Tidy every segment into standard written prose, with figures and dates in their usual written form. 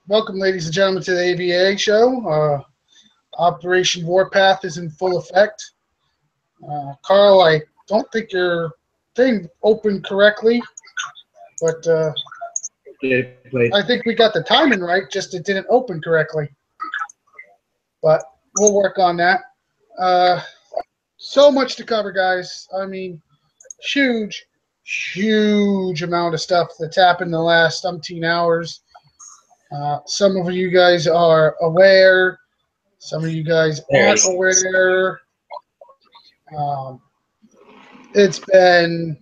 Welcome, ladies and gentlemen, to the AVA show. Operation Warpath is in full effect. Carl, I don't think your thing opened correctly, but I think we got the timing right, just it didn't open correctly. But we'll work on that. So much to cover, guys. I mean, huge amount of stuff that's happened in the last umpteen hours. Some of you guys are aware. Some of you guys aren't aware. It's been,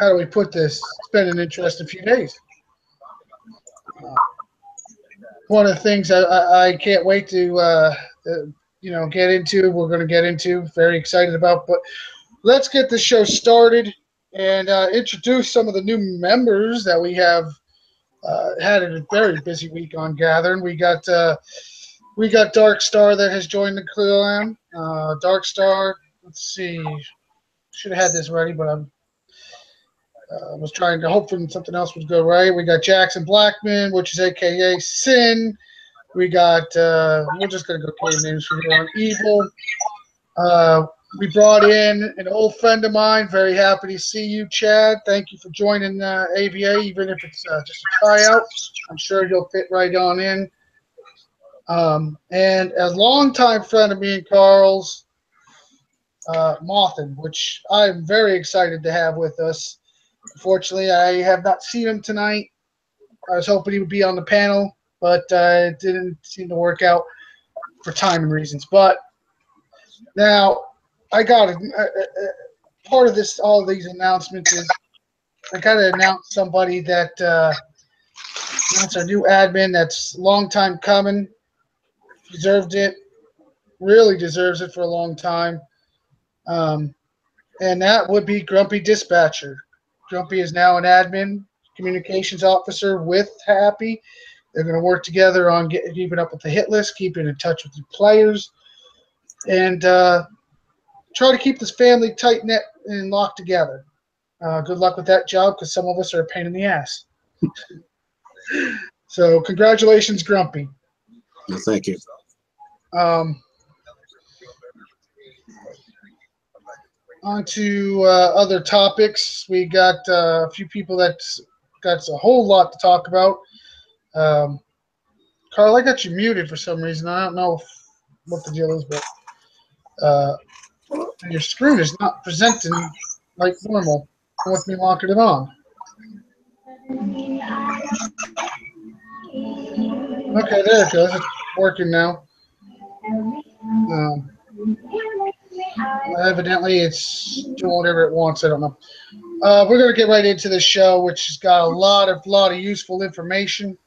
how do we put this? It's been an interesting few days. One of the things I can't wait to get into, we're going to get into, very excited about. But let's get the show started and introduce some of the new members that we have had a very busy week on gathering. We got Dark Star that has joined the clan. Dark Star, let's see, should have had this ready, but I was trying to hope something else would go right. We got Jackson Blackman, which is AKA Sin. We got we're just gonna go code names from here on. Evil. We brought in an old friend of mine. Very happy to see you, Chad. Thank you for joining AVA, even if it's just a tryout. I'm sure you'll fit right on in. And a longtime friend of me and Carl's, Mothin, which I'm very excited to have with us. Unfortunately, I have not seen him tonight. I was hoping he would be on the panel, but it didn't seem to work out for timing reasons. But now, I got it. Part of this, all of these announcements is I got to announce somebody that that's our new admin. That's a long time coming. Deserved it. Really deserves it for a long time. And that would be Grumpy Dispatcher. Grumpy is now an admin, communications officer with Happy. They're going to work together on keeping up with the hit list, keeping in touch with the players, and try to keep this family tight-knit and locked together. Good luck with that job, because some of us are a pain in the ass. So congratulations, Grumpy. Well, thank you. On to other topics. We got a few people that's got a whole lot to talk about. Carl, I got you muted for some reason. I don't know what the deal is, but your screen is not presenting like normal with me locking it on. Okay, there it goes. It's working now. Evidently, it's doing whatever it wants. I don't know. We're going to get right into the show, which has got a lot of useful information.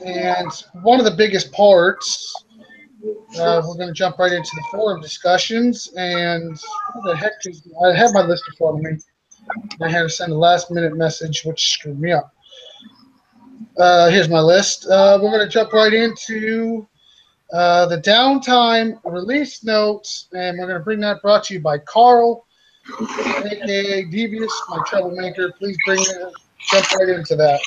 And one of the biggest parts, we're going to jump right into the forum discussions. And what the heck is, I have my list in front of me. I had to send a last-minute message, which screwed me up. Here's my list. We're going to jump right into the downtime release notes, and we're going to bring that brought to you by Carl, a.k.a. Devious, my troublemaker. Please jump right into that.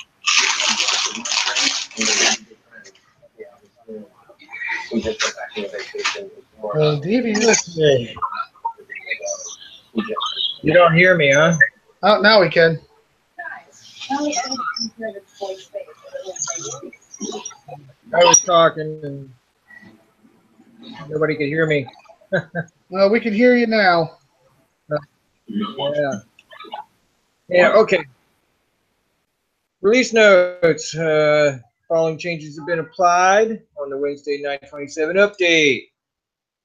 Devious. You don't hear me, huh? Oh, now we can. I was talking and nobody could hear me. Well, we can hear you now. Yeah. Yeah, okay. Release notes. Following changes have been applied on the Wednesday 9/27 update.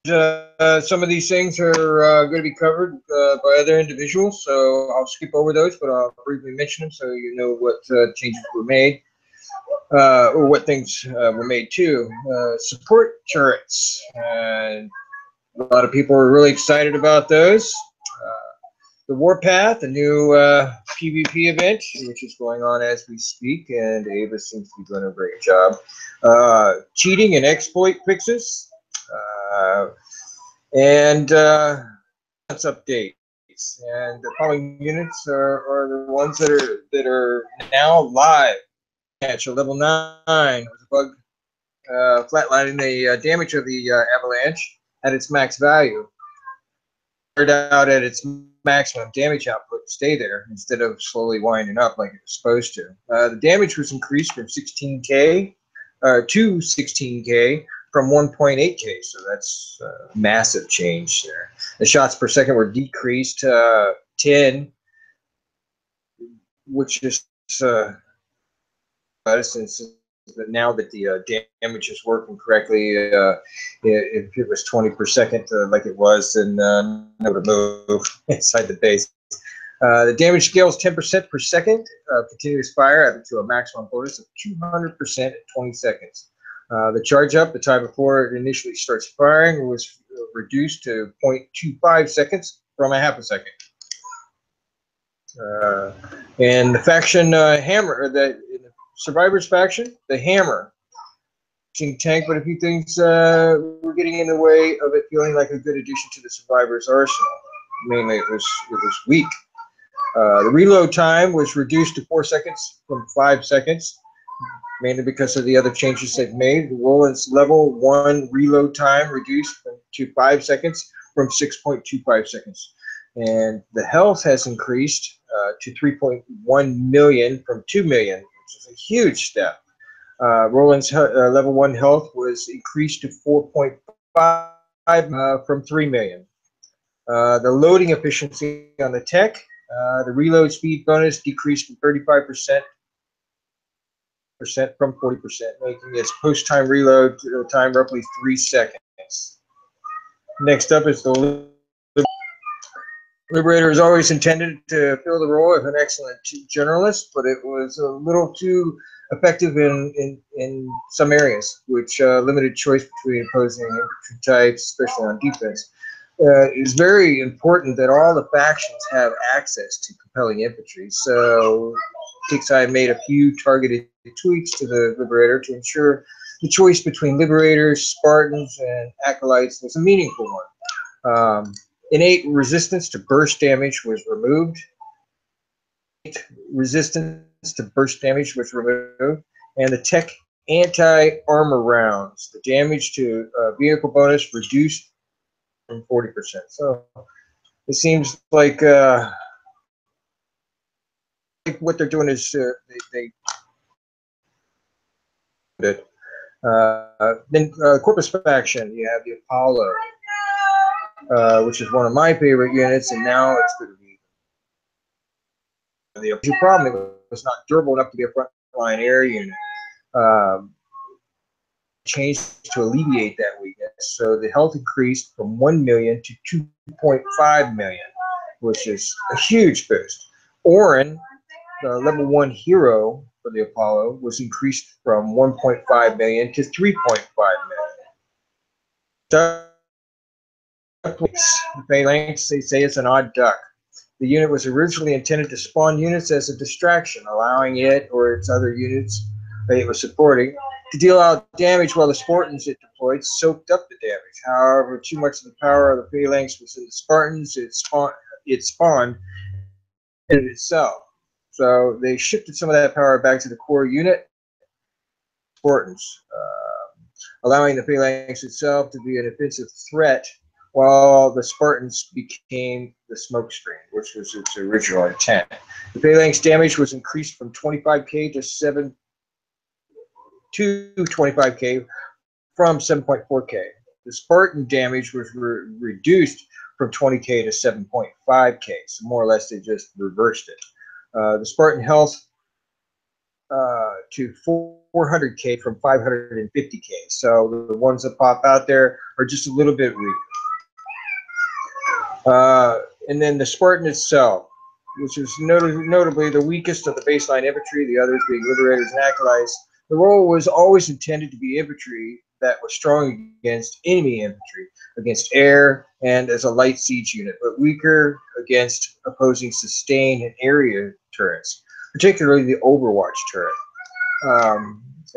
Some of these things are going to be covered by other individuals, so I'll skip over those, but I'll briefly mention them so you know what changes were made, or what things were made too. Support turrets, and a lot of people are really excited about those. The Warpath, a new PvP event, which is going on as we speak, and Ava seems to be doing a great job. Cheating and exploit fixes. And updates, and the following units are the ones that are now live. Catch a level 9 with a bug flatlining the damage of the avalanche at its max value. Started out at its maximum damage output, stay there instead of slowly winding up like it was supposed to. The damage was increased from 16k to 16k from 1.8k, so that's a massive change there. The shots per second were decreased to 10, which is since now that the damage is working correctly, if it was 20 per second like it was, then no to move inside the base. The damage scale is 10% per second, continuous fire added to a maximum bonus of 200% at 20 seconds. The charge up, the time before it initially starts firing, was reduced to 0.25 seconds from a half a second. And the faction hammer, the survivors faction, the hammer. Tank, but a few things were getting in the way of it feeling like a good addition to the survivors arsenal. Mainly it was weak. The reload time was reduced to 4 seconds from 5 seconds, mainly because of the other changes they've made. The Roland's level 1 reload time reduced to 5 seconds from 6.25 seconds. And the health has increased to 3.1 million from 2 million, which is a huge step. Roland's level 1 health was increased to 4.5 from 3 million. The loading efficiency on the tech, the reload speed bonus decreased from 35% from 40%, making its post-time reload time roughly 3 seconds. Next up is the Liberator is always intended to fill the role of an excellent generalist, but it was a little too effective in some areas, which limited choice between opposing infantry types, especially on defense. It's very important that all the factions have access to compelling infantry, so Kixeye made a few targeted tweaks to the Liberator to ensure the choice between Liberators, Spartans, and Acolytes was a meaningful one. Innate resistance to burst damage was removed. Resistance to burst damage was removed, and the tech anti-armor rounds, the damage to vehicle bonus reduced from 40%. So it seems like what they're doing is they it. Then Corpus faction, you have the Apollo, which is one of my favorite units, and now it's going to be the problem. It was not durable enough to be a frontline air unit. Changed to alleviate that weakness, so the health increased from 1 million to 2.5 million, which is a huge boost. Orin, the level 1 hero for the Apollo, was increased from 1.5 million to 3.5 million. The Phalanx, they say it's an odd duck. The unit was originally intended to spawn units as a distraction, allowing it or its other units that it was supporting to deal out damage while the Spartans it deployed soaked up the damage. However, too much of the power of the Phalanx was in the Spartans, it spawned in itself. So they shifted some of that power back to the core unit, Spartans, allowing the Phalanx itself to be an offensive threat, while the Spartans became the smokescreen, which was its original intent. The Phalanx damage was increased from 25k to 25k from 7.4k. The Spartan damage was reduced from 20k to 7.5k, so more or less they just reversed it. The Spartan health to 400K from 550K. So the ones that pop out there are just a little bit weaker. And then the Spartan itself, which is notably the weakest of the baseline infantry, the others being liberators and acolytes. The role was always intended to be infantry that was strong against enemy infantry, against air, and as a light siege unit, but weaker against opposing sustained and area turrets, particularly the Overwatch turret,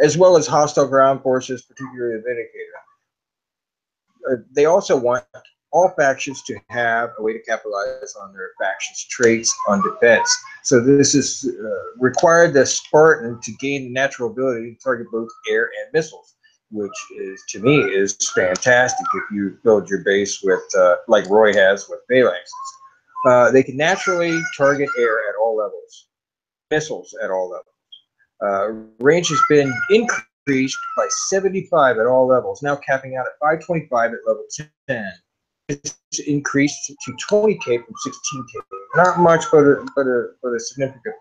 as well as hostile ground forces, particularly the Vindicator. They also want all factions to have a way to capitalize on their faction's traits on defense. So this is required the Spartan to gain the natural ability to target both air and missiles, which is, to me, is fantastic if you build your base with, like Roy has with phalanxes. They can naturally target air at all levels, missiles at all levels. Range has been increased by 75 at all levels, now capping out at 525 at level 10. It's increased to 20K from 16K. Not much, but a significant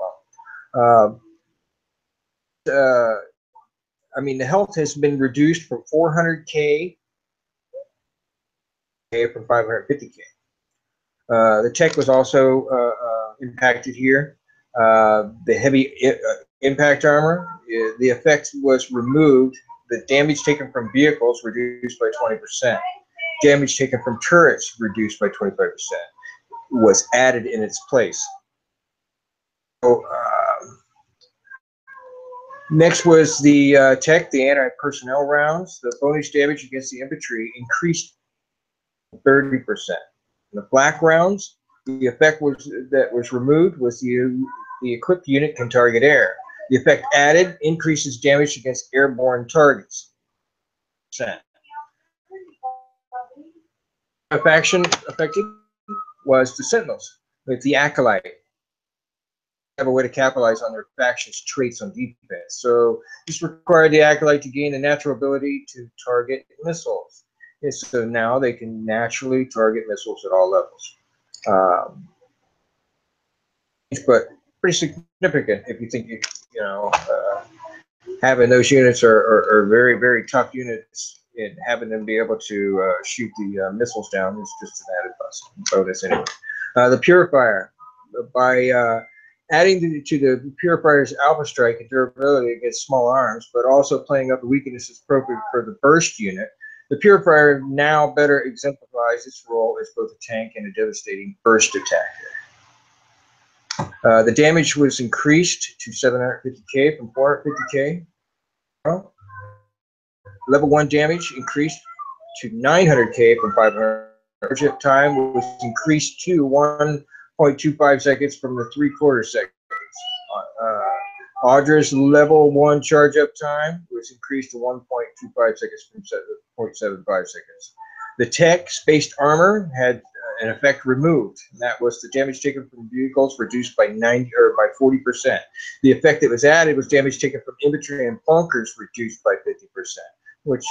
bump. I mean, the health has been reduced from 400K from 550K. The tech was also impacted here. The heavy impact armor, the effect was removed. The damage taken from vehicles reduced by 20%. Damage taken from turrets reduced by 25%. Was added in its place. So, next was the tech, the anti-personnel rounds. The bonus damage against the infantry increased 30%. The flak rounds, the effect that was removed was the equipped unit can target air. The effect added increases damage against airborne targets. A faction affected was the Sentinels with the Acolyte. Have a way to capitalize on their faction's traits on defense. So this required the Acolyte to gain the natural ability to target missiles. And so now they can naturally target missiles at all levels. But pretty significant if you think, having those units are very, very tough units, and having them be able to shoot the missiles down is just an added bonus anyway. The Purifier, by adding to the Purifier's Alpha Strike and durability against small arms, but also playing up the weaknesses appropriate for the burst unit, the Purifier now better exemplifies its role as both a tank and a devastating burst attacker. The damage was increased to 750K from 450K. Level 1 damage increased to 900K from 500. Target time was increased to 1.25 seconds from the 3/4 seconds. Audra's level 1 charge up time was increased to 1.25 seconds from 0.75 seconds. The tech spaced armor had an effect removed, and that was the damage taken from vehicles reduced by 40%. The effect that was added was damage taken from infantry and bunkers reduced by 50%, which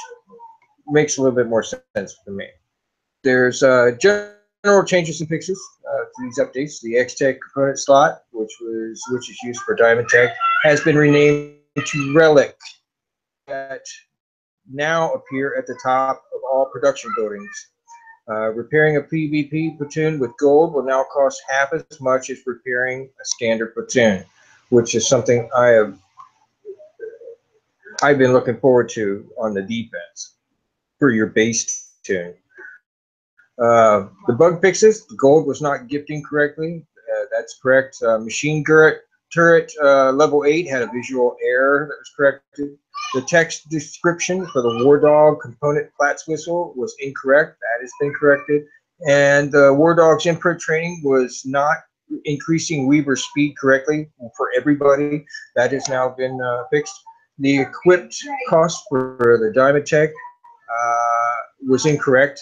makes a little bit more sense for me. There's general changes and fixes to these updates. The X-Tech component slot, which is used for Diamond Tech, has been renamed to Relic. That now appear at the top of all production buildings. Repairing a PvP platoon with gold will now cost half as much as repairing a standard platoon, which is something I've been looking forward to on the defense for your base platoon. The bug fixes, the gold was not gifting correctly. That's correct. Machine turret level 8 had a visual error that was corrected. The text description for the War Dog component Platts whistle was incorrect. That has been corrected. And the War Dog's input training was not increasing Weaver speed correctly for everybody. That has now been fixed. The equipped cost for the Diamond Tech was incorrect.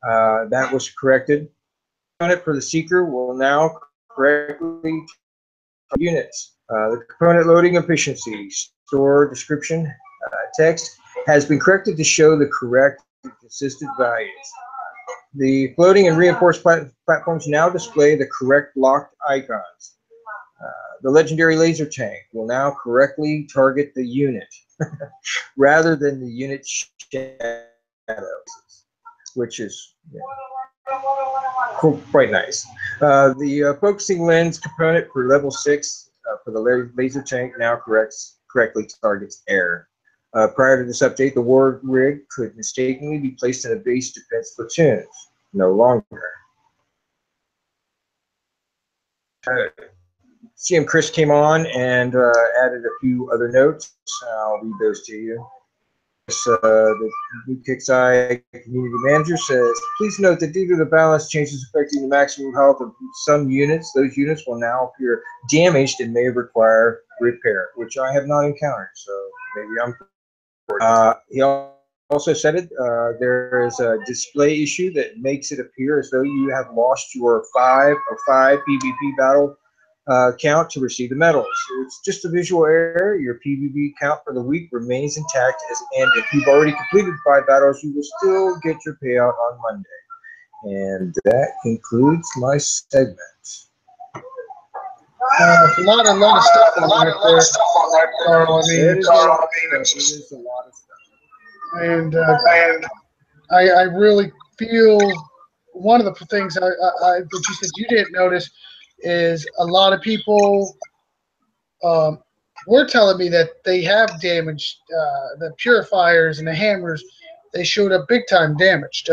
That was corrected. Component for the Seeker will now correctly units. The component loading efficiency, store description, text has been corrected to show the correct and consistent values. The floating and reinforced platforms now display the correct locked icons. The legendary laser tank will now correctly target the unit rather than the unit shadows, which is quite nice. The focusing lens component for level 6 for the laser tank now correctly targets air. Prior to this update, the war rig could mistakenly be placed in a base defense platoon. No longer. CM Chris came on and added a few other notes. I'll read those to you. The new Kixeye community manager says, please note that due to the balance changes affecting the maximum health of some units, those units will now appear damaged and may require repair, which I have not encountered, so maybe I'm he also said it, there is a display issue that makes it appear as though you have lost your 5 PvP battle count to receive the medals. It's just a visual error. Your PvP count for the week remains intact, and if you've already completed 5 battles, you will still get your payout on Monday. And that concludes my segment. A lot of stuff on there, Carl. I mean, It is a lot of stuff. And I really feel one of the things that you said you didn't notice is a lot of people were telling me that they have damaged the purifiers and the hammers. They showed up big time damaged,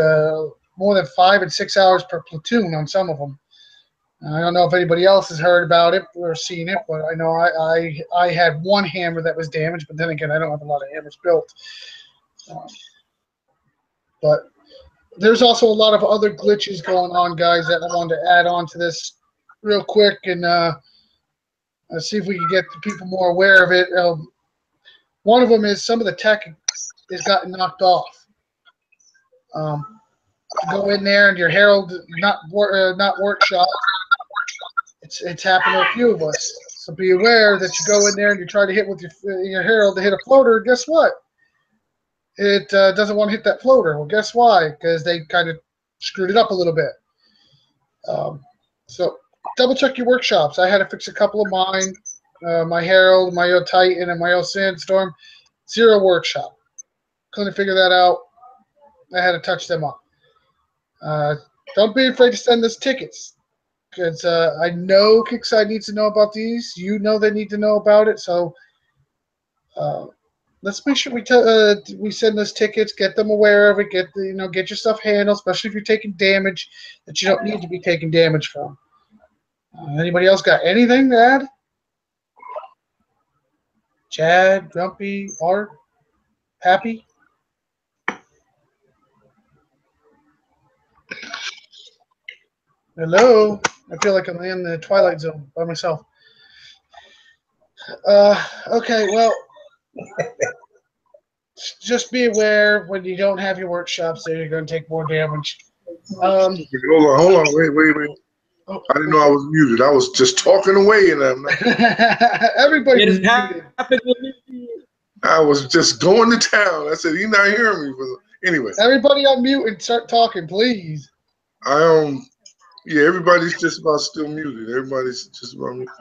more than 5 and 6 hours per platoon on some of them. I don't know if anybody else has heard about it or seen it, but I know I had one hammer that was damaged, but then again, I don't have a lot of hammers built. But there's also a lot of other glitches going on, guys, that I wanted to add on to this real quick and see if we can get the people more aware of it. One of them is some of the tech has gotten knocked off. Go in there and your Herald not workshop. It's happened to a few of us. So be aware that you go in there and you try to hit with your Herald to hit a floater. Guess what? It doesn't want to hit that floater. Well, guess why? Because they kind of screwed it up a little bit. So double check your workshops. I had to fix a couple of mine. My Herald, my O Titan, and my O Sandstorm. 0 workshop. Couldn't figure that out. I had to touch them up. Don't be afraid to send us tickets. Because I know Kickside needs to know about these. You know they need to know about it. So let's make sure we send those tickets, get them aware of it, get your stuff handled, especially if you're taking damage that you don't need to be taking damage from. Anybody else got anything to add? Chad, Grumpy, Art, Happy? Hello? I feel like I'm in the Twilight Zone by myself. Okay, well, just be aware when you don't have your workshops there, you're going to take more damage. Hold on, wait. Oh, I didn't know I was muted. I was just talking away, and everybody was muted. I was just going to town. I said, he's not hearing me. Anyway. Everybody unmute and start talking, please. Yeah, everybody's just about still muted. Everybody's just about muted.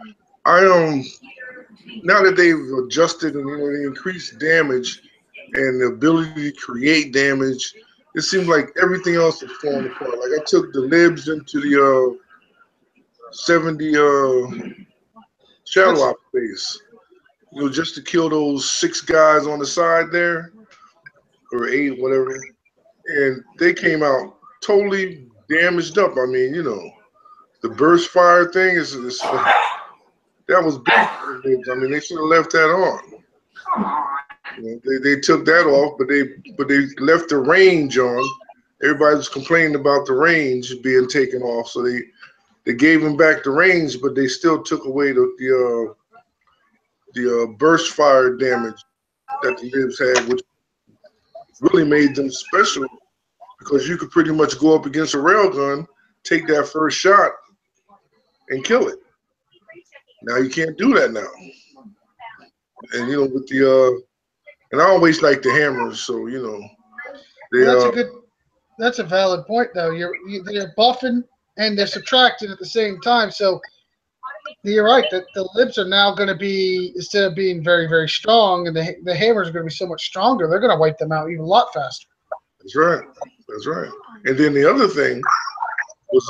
Now that they've adjusted and they increased damage and the ability to create damage, it seems like everything else is falling apart. Like I took the libs into the 70 shadow op base, just to kill those 6 guys on the side there, or 8, whatever, and they came out totally damaged up. I mean, the burst fire thing is that was big for the libs. I mean, they should have left that on. They took that off, but they left the range on. Everybody was complaining about the range being taken off, so they gave them back the range, but they still took away the burst fire damage that the libs had, which really made them special because you could pretty much go up against a railgun, take that first shot, and kill it. Now you can't do that now. And with and I always like the hammers, so that's a valid point though. They're buffing and they're subtracting at the same time. So You're right. That the libs are now going to be, instead of being very, very strong, and the hammers are going to be so much stronger. They're going to wipe them out even a lot faster. That's right. That's right. And then the other thing was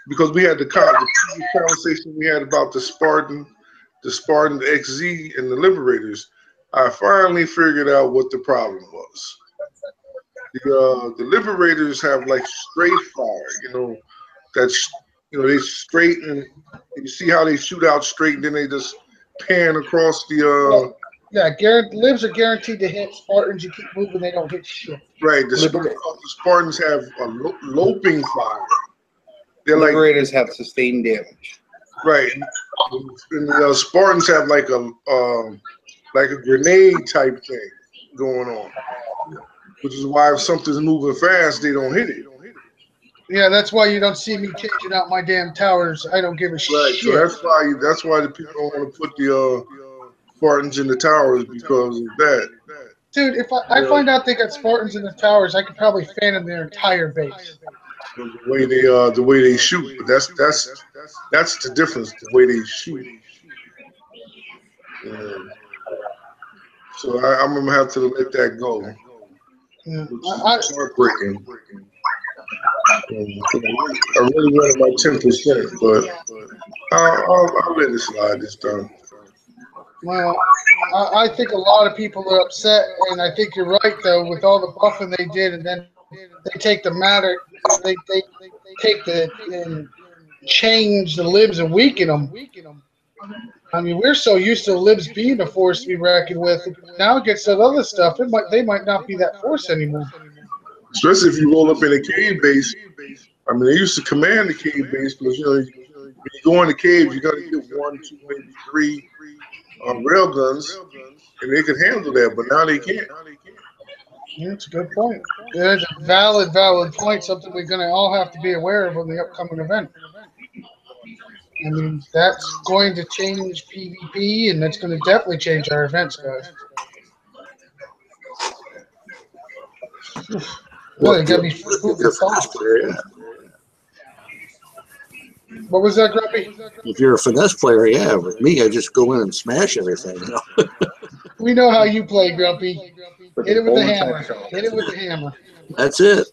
because we had the previous conversation we had about the Spartan XZ and the Liberators. I finally figured out what the problem was. The Liberators have like straight fire, that's they straight, and you see how they shoot out straight, and then they just pan across Well, yeah, libs are guaranteed to hit. Spartans, you keep moving, they don't hit shit. right. The Spartans have a loping fire. They're Liberators have sustained damage. right, and the Spartans have like a grenade type thing going on, which is why if something's moving fast, they don't hit it. Yeah, that's why you don't see me changing out my damn towers. I don't give a Right, shit. so that's why the people don't want to put the Spartans in the towers because of that. Dude, if I find out they got Spartans in the towers, I could probably fan them their entire base. The way they shoot, but that's the difference. The way they shoot. Yeah. So I'm gonna have to let that go. Yeah. Which is heartbreaking. I really wanted my 10%, but I'll let it slide this time. Well, I think a lot of people are upset, and I think you're right though. With all the buffing they did, and then they take the matter, they take and change the libs and weaken them. I mean, we're so used to the libs being a force to be reckoned with. Now it gets that other stuff. They might not be that force anymore. Especially if you roll up in a cave base. I mean, they used to command the cave base because when you go in the cave, you're gonna get 1, 2, maybe 3 rail guns, and they could handle that. But now they can't. Yeah, that's a good point. There's a valid point. Something we're gonna all have to be aware of on the upcoming event. I mean, that's going to change PvP, and that's going to definitely change our events, guys. Really, got me food for thought. What was that, Grumpy? If you're a finesse player, yeah. With me, I just go in and smash everything. We know how you play, Grumpy. Hit it with the hammer. Hit it with the hammer. That's it.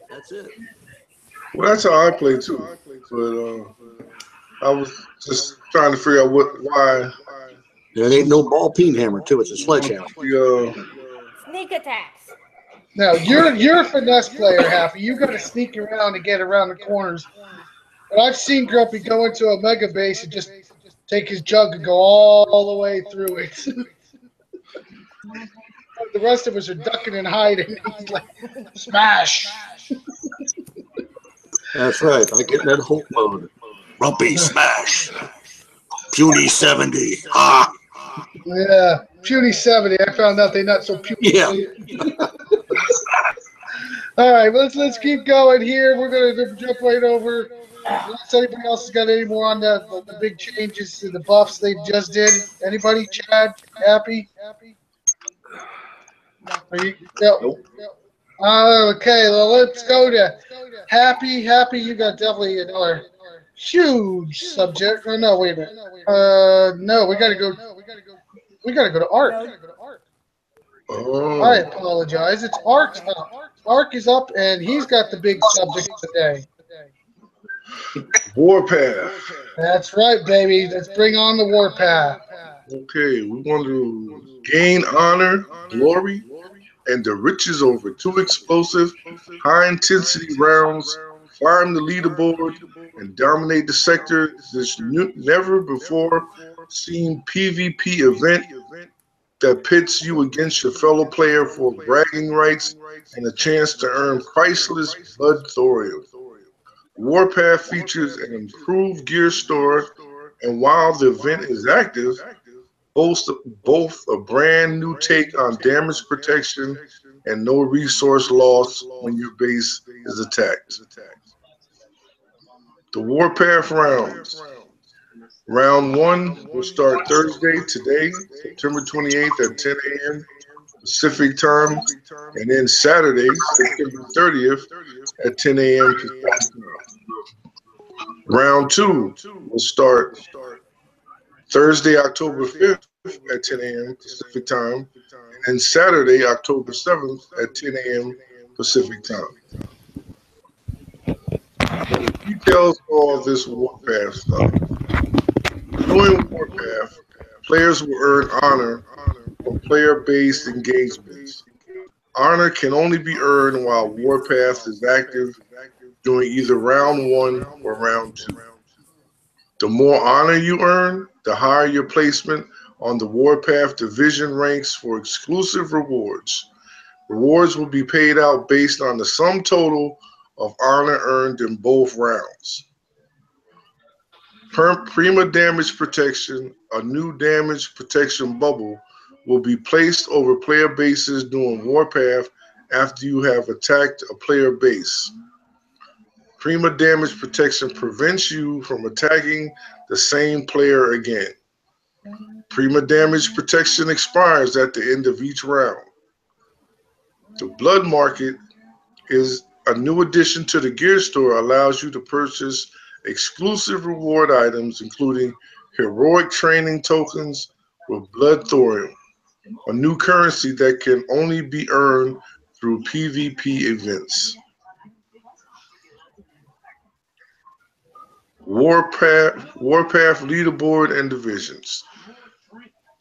Well, that's how I play too. But I was just trying to figure out why. There ain't no ball peen hammer, too. It's a sledgehammer. Sneak attacks. Now, you're a finesse player, Happy. You got to sneak around and get around the corners. But I've seen Grumpy go into a mega base and just take his jug and go all the way through it. The rest of us are ducking and hiding. He's like, smash. That's right. I get in that Hulk mode. Rumpy smash. Puny 70. Ah. Yeah, puny 70. I found out they're not so puny. Yeah. All right, let's keep going here. We're gonna jump right over. Unless anybody else has got any more on the big changes to the buffs they just did. Anybody? Chad? Happy? Are you? Nope. Okay, well, let's go to Happy. Happy, you got definitely another huge subject. Oh, no, wait a minute. No, we gotta go. We gotta go to Art. Oh. I apologize. It's Art. Ark is up, and he's got the big subject today. Warpath. That's right, baby. Let's bring on the Warpath. Okay, we want to gain honor, glory, and the riches over 2 explosive, high-intensity rounds, climb the leaderboard, and dominate the sector. This never before seen PvP event that pits you against your fellow player for bragging rights and a chance to earn priceless blood thorium. Warpath features an improved gear store, and while the event is active, boasts both a brand new take on damage protection and no resource loss when your base is attacked. The Warpath rounds. Round 1 will start Thursday, today, September 28th at 10 a.m. Pacific time, and then Saturday, September 30th at 10 a.m. Pacific time. Round 2 will start Thursday, October 5th at 10 a.m. Pacific time, and Saturday, October 7th at 10 a.m. Pacific time. Details of all this Warpath stuff. During Warpath, players will earn honor from player-based engagements. Honor can only be earned while Warpath is active during either round 1 or round 2. The more honor you earn, the higher your placement on the Warpath division ranks for exclusive rewards. Rewards will be paid out based on the sum total of honor earned in both rounds. Prima damage protection, a new damage protection bubble, will be placed over player bases during Warpath after you have attacked a player base. Prima damage protection prevents you from attacking the same player again. Prima damage protection expires at the end of each round. The Blood Market is a new addition to the gear store, allows you to purchase exclusive reward items, including heroic training tokens with Blood Thorium, a new currency that can only be earned through PvP events. Warpath leaderboard and divisions.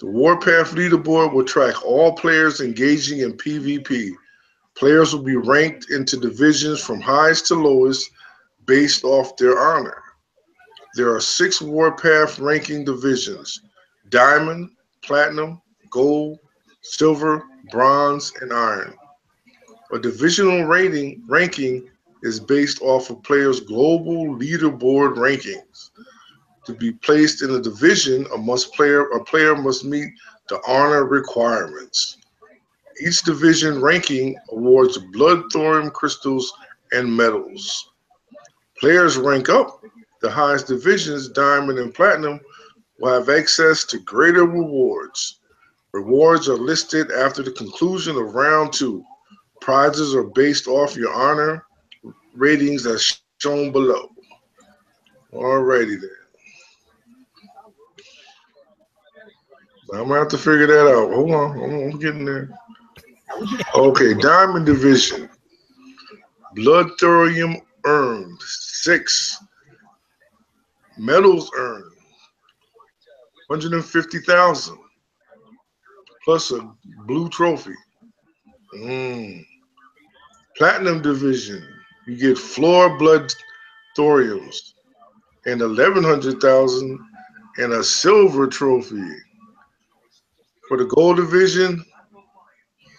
The Warpath leaderboard will track all players engaging in PvP. Players will be ranked into divisions from highest to lowest based off their honor. There are 6 Warpath ranking divisions: Diamond, Platinum, Gold, Silver, Bronze, and Iron. A divisional ranking is based off of players' global leaderboard rankings. To be placed in a division, a player must meet the honor requirements. Each division ranking awards Blood Thorium crystals and medals. Players rank up. The highest divisions, Diamond and Platinum, will have access to greater rewards. Rewards are listed after the conclusion of round 2. Prizes are based off your honor ratings as shown below. Alrighty then. I'm gonna have to figure that out. Hold on, I'm getting there. Okay, Diamond Division. Blood Thorium earned 6. Medals earned 150,000 plus a blue trophy. Platinum Division, you get floor blood thoriums and 1,100,000 and a silver trophy. For the Gold Division,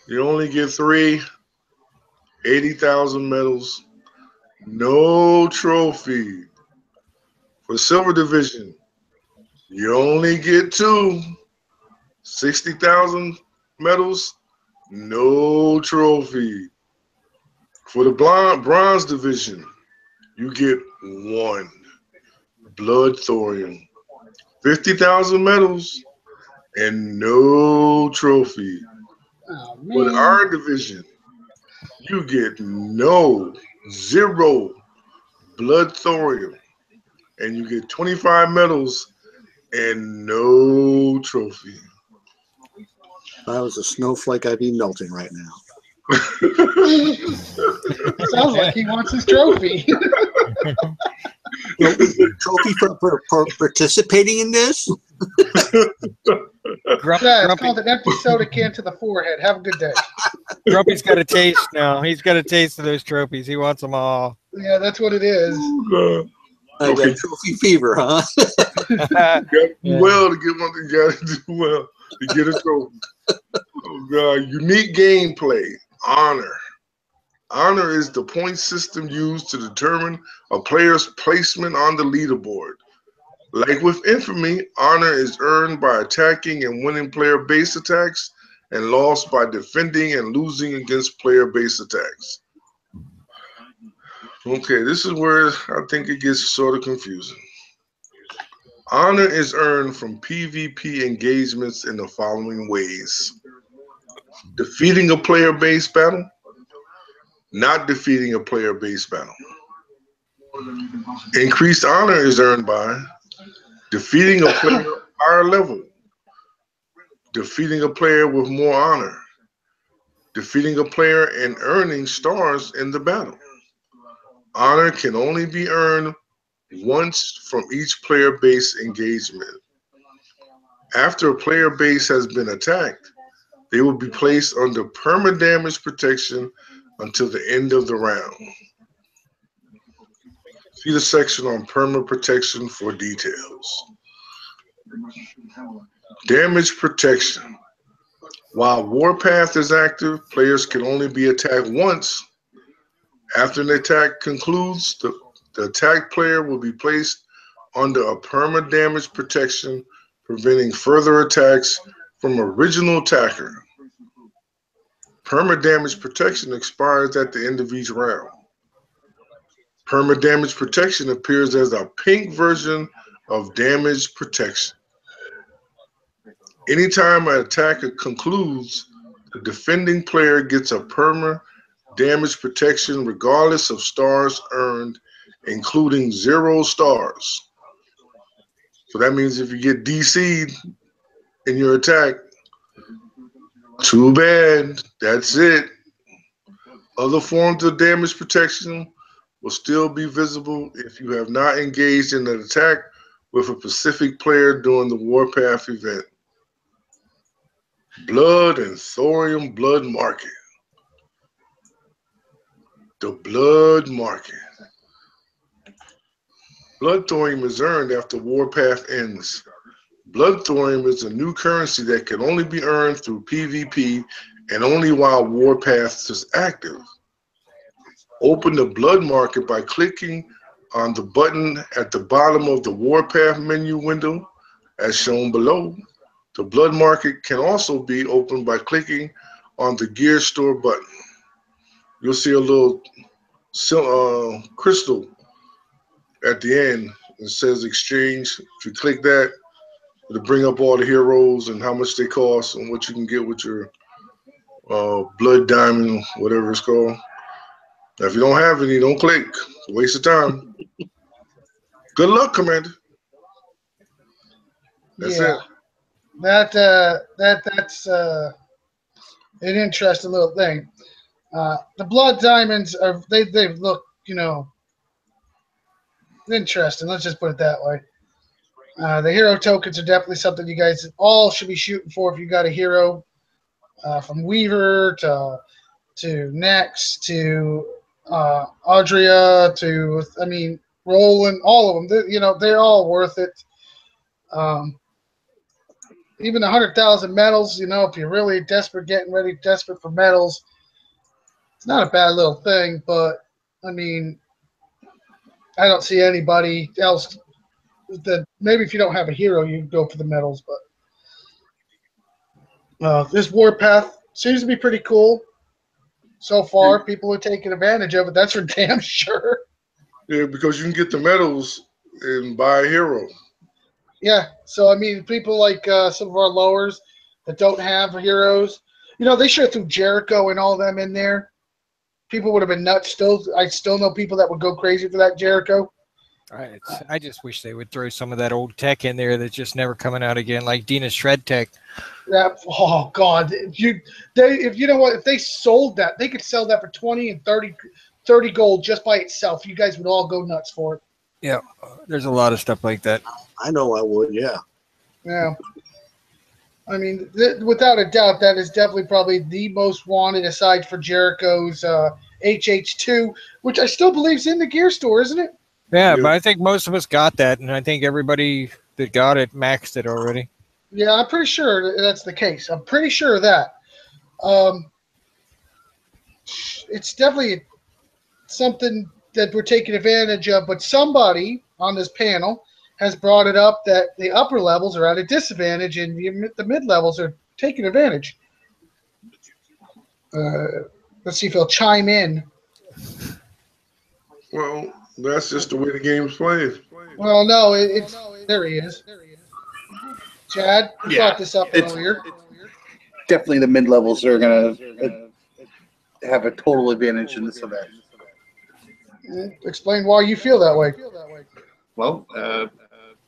you only get 3, 80,000 medals, no trophy. For Silver Division, you only get 2, 60,000 medals, no trophy. For the Bronze Division, you get 1 Blood Thorium, 50,000 medals, and no trophy. Oh, For the Iron Division, you get 0 Blood Thorium, and you get 25 medals and no trophy. If I was a snowflake, I'd be melting right now. Sounds like he wants his trophy. Don't we get a trophy for participating in this? Yeah, it's called an empty soda can to the forehead. Have a good day. Grumpy's got a taste now. He's got a taste of those trophies. He wants them all. Yeah, that's what it is. I got trophy fever, huh? You got to do well to get one. You got to do well to get a trophy. Oh God! Unique gameplay. Honor. Honor is the point system used to determine a player's placement on the leaderboard. Like with Infamy, honor is earned by attacking and winning player base attacks, and lost by defending and losing against player base attacks. Okay, this is where I think it gets sort of confusing. Honor is earned from PvP engagements in the following ways: defeating a player base battle, not defeating a player base battle, Increased honor is earned by defeating a player higher level, defeating a player with more honor, defeating a player and earning stars in the battle. Honor can only be earned once from each player base engagement. After a player base has been attacked, they will be placed under perma-damage protection until the end of the round. See the section on perma protection for details. Damage protection. While Warpath is active, players can only be attacked once. After an attack concludes, the attacked player will be placed under a perma damage protection, preventing further attacks from original attacker. Perma damage protection expires at the end of each round. Perma damage protection appears as a pink version of damage protection. Anytime an attack concludes, the defending player gets a perma damage protection regardless of stars earned, including 0 stars. So that means if you get DC'd in your attack, too bad, that's it. Other forms of damage protection will still be visible if you have not engaged in an attack with a Pacific player during the Warpath event. Blood and thorium blood market. The blood market. Blood thorium is earned after Warpath ends. Blood thorium is a new currency that can only be earned through PvP and only while Warpath is active. Open the blood market by clicking on the button at the bottom of the Warpath menu window as shown below. The blood market can also be opened by clicking on the gear store button. You'll see a little crystal at the end. It says exchange. If you click that, it'll bring up all the heroes and how much they cost and what you can get with your blood diamond, whatever it's called. Now, if you don't have any, don't click. It's a waste of time. Good luck, Commander. That's it. That's an interesting little thing. The blood diamonds are they look, interesting. Let's just put it that way. The hero tokens are definitely something you guys all should be shooting for if you got a hero, from Weaver to Nex to Audria to Roland, all of them. They're all worth it. Even 100,000 medals, if you're really desperate for medals, it's not a bad little thing. But I don't see anybody else that maybe if you don't have a hero, you can go for the medals. But this Warpath seems to be pretty cool so far. People are taking advantage of it. That's for damn sure. Yeah, because you can get the medals and buy a hero. Yeah, so people like some of our lowers that don't have heroes, they should have threw Jericho and all of them in there. People would have been nuts. I still know people that would go crazy for that Jericho. I just wish they would throw some of that old tech in there that's just never coming out again, like Dina's Shred Tech. Oh God! If they sold that, they could sell that for 20 and 30 gold just by itself. You guys would all go nuts for it. Yeah, there's a lot of stuff like that. I know I would, yeah. Yeah. Without a doubt, that is definitely probably the most wanted aside for Jericho's HH2, which I still believe is in the gear store, isn't it? Yeah, but I think most of us got that, and I think everybody that got it maxed it already. Yeah, I'm pretty sure that's the case. I'm pretty sure of that. It's definitely something that we're taking advantage of, but somebody on this panel has brought it up that the upper levels are at a disadvantage and the mid levels are taking advantage. Let's see if he'll chime in. Well, that's just the way the game's played. Well, no, there he is. Chad, you brought this up earlier. Definitely the mid-levels are going to have a total advantage in this event. Explain why you feel that way. Well,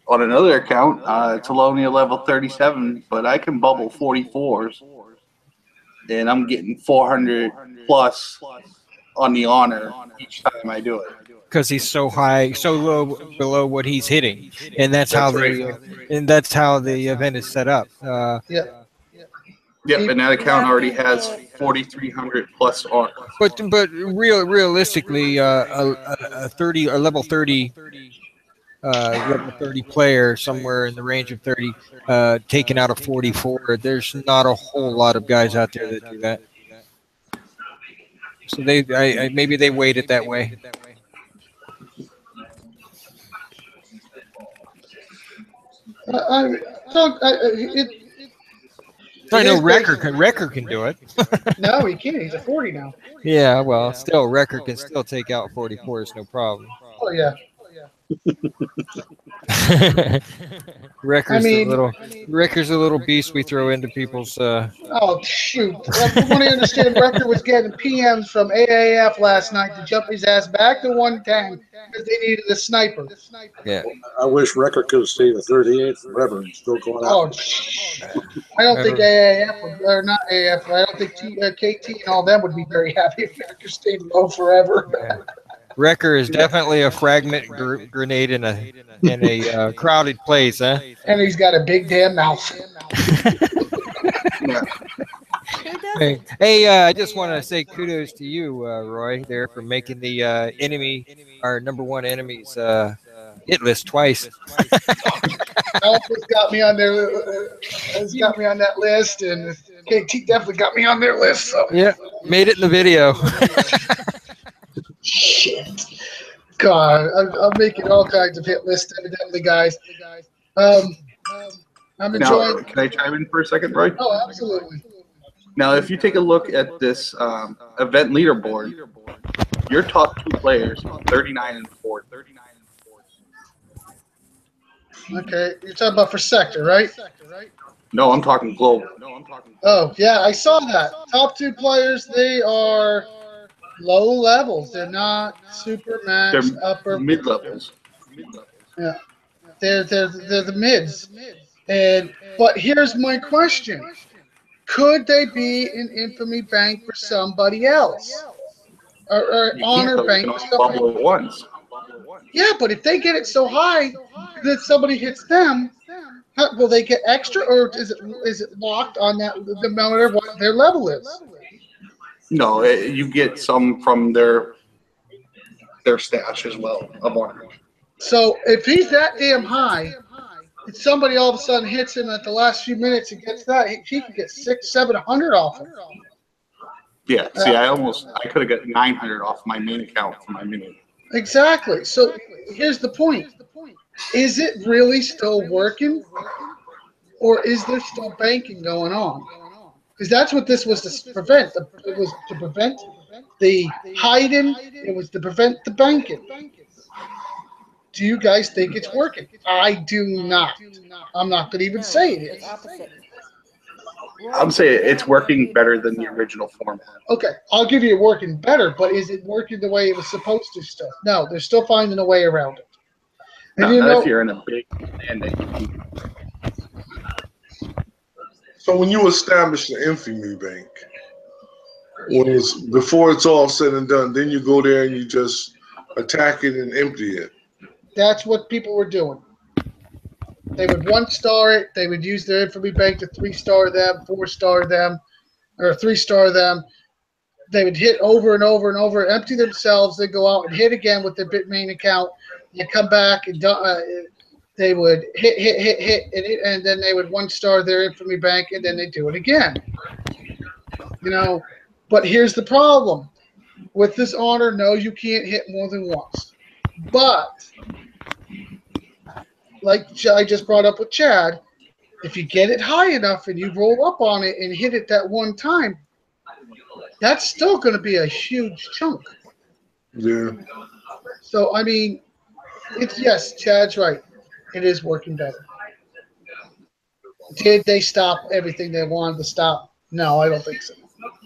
on another account, it's only a level 37, but I can bubble 44s, and I'm getting 400 plus on the honor each time I do it. Because he's so high, so low below what he's hitting, and that's how the event is set up. Yeah. Yep, and that account already has 4,300 plus honor. But realistically, a level 30 player somewhere in the range of 30, taking out a 44. There's not a whole lot of guys out there that do that. So maybe they weight it that way. I know Wrecker can do it. No, he can't. He's a 40 now. Yeah, well, still Wrecker can still take out 44s, no problem. Oh yeah. Wrecker's a little beast we throw into people's. Oh shoot! From what I understand, Wrecker was getting PMs from AAF last night to jump his ass back to 110 because they needed a sniper. Yeah. I wish Record could have stayed at 38 forever and still going out. Oh, I don't think AAF or not AAF. I don't think KT and all them would be very happy if Wrecker stayed low forever. Yeah. Wrecker is definitely a fragment grenade in a crowded place, huh? And he's got a big damn mouth. Hey, I just want to say kudos to you, Roy, there for making the our number one enemy's hit list twice. Alpha's got me on there. Has got me on that list, and KT definitely got me on their list. So yeah, made it in the video. Shit. God, I'm making all kinds of hit lists, evidently, guys. I'm enjoying. Now, can I chime in for a second, Roy? Oh, absolutely. Now, if you take a look at this event leaderboard, your top two players, 39 and 4. Okay, you're talking about for sector, right? No, I'm talking global. Oh, yeah, I saw that. Top two players, they are low levels. They're not super max, They're upper mid levels. Yeah, they're the mids. But here's my question: could they be an infamy bank for somebody else, or honor bank for somebody? Bubble at once. Yeah, but if they get it so high that somebody hits them, will they get extra, or is it locked on that no matter what their level is? No, you get some from their stash as well of honor. So if he's that damn high, if somebody all of a sudden hits him at the last few minutes and gets that, he could get 600-700 off him. Yeah, see, I could have got 900 off my main account for my mini. Exactly. So here's the point: is it really still working, or is there still banking going on? Because that's what this was to prevent. It was to prevent the hiding. It was to prevent the banking. Do you guys think it's working? I do not. I'm not going to even say it is. I'm saying it's working better than the original format. Okay, I'll give you it working better, but is it working the way it was supposed to still? No, they're still finding a way around it. And No, not if you're in a big mandate. So when you establish the infamy bank, before it's all said and done, then you go there and you just attack it and empty it. That's what people were doing. They would 1-star it. They would use their infamy bank to 3-star them, 4-star them, or 3-star them. They would hit over and over and over, empty themselves. They'd go out and hit again with their main account. You come back and they would hit, and then they would 1-star their infamy bank, and then they do it again. But here's the problem. With this honor, no, you can't hit more than once. But, like I just brought up with Chad, if you get it high enough and you roll up on it and hit it that one time, that's still going to be a huge chunk. Yeah. So, I mean, yes, Chad's right. It is working better. Did they stop everything they wanted to stop? No, I don't think so.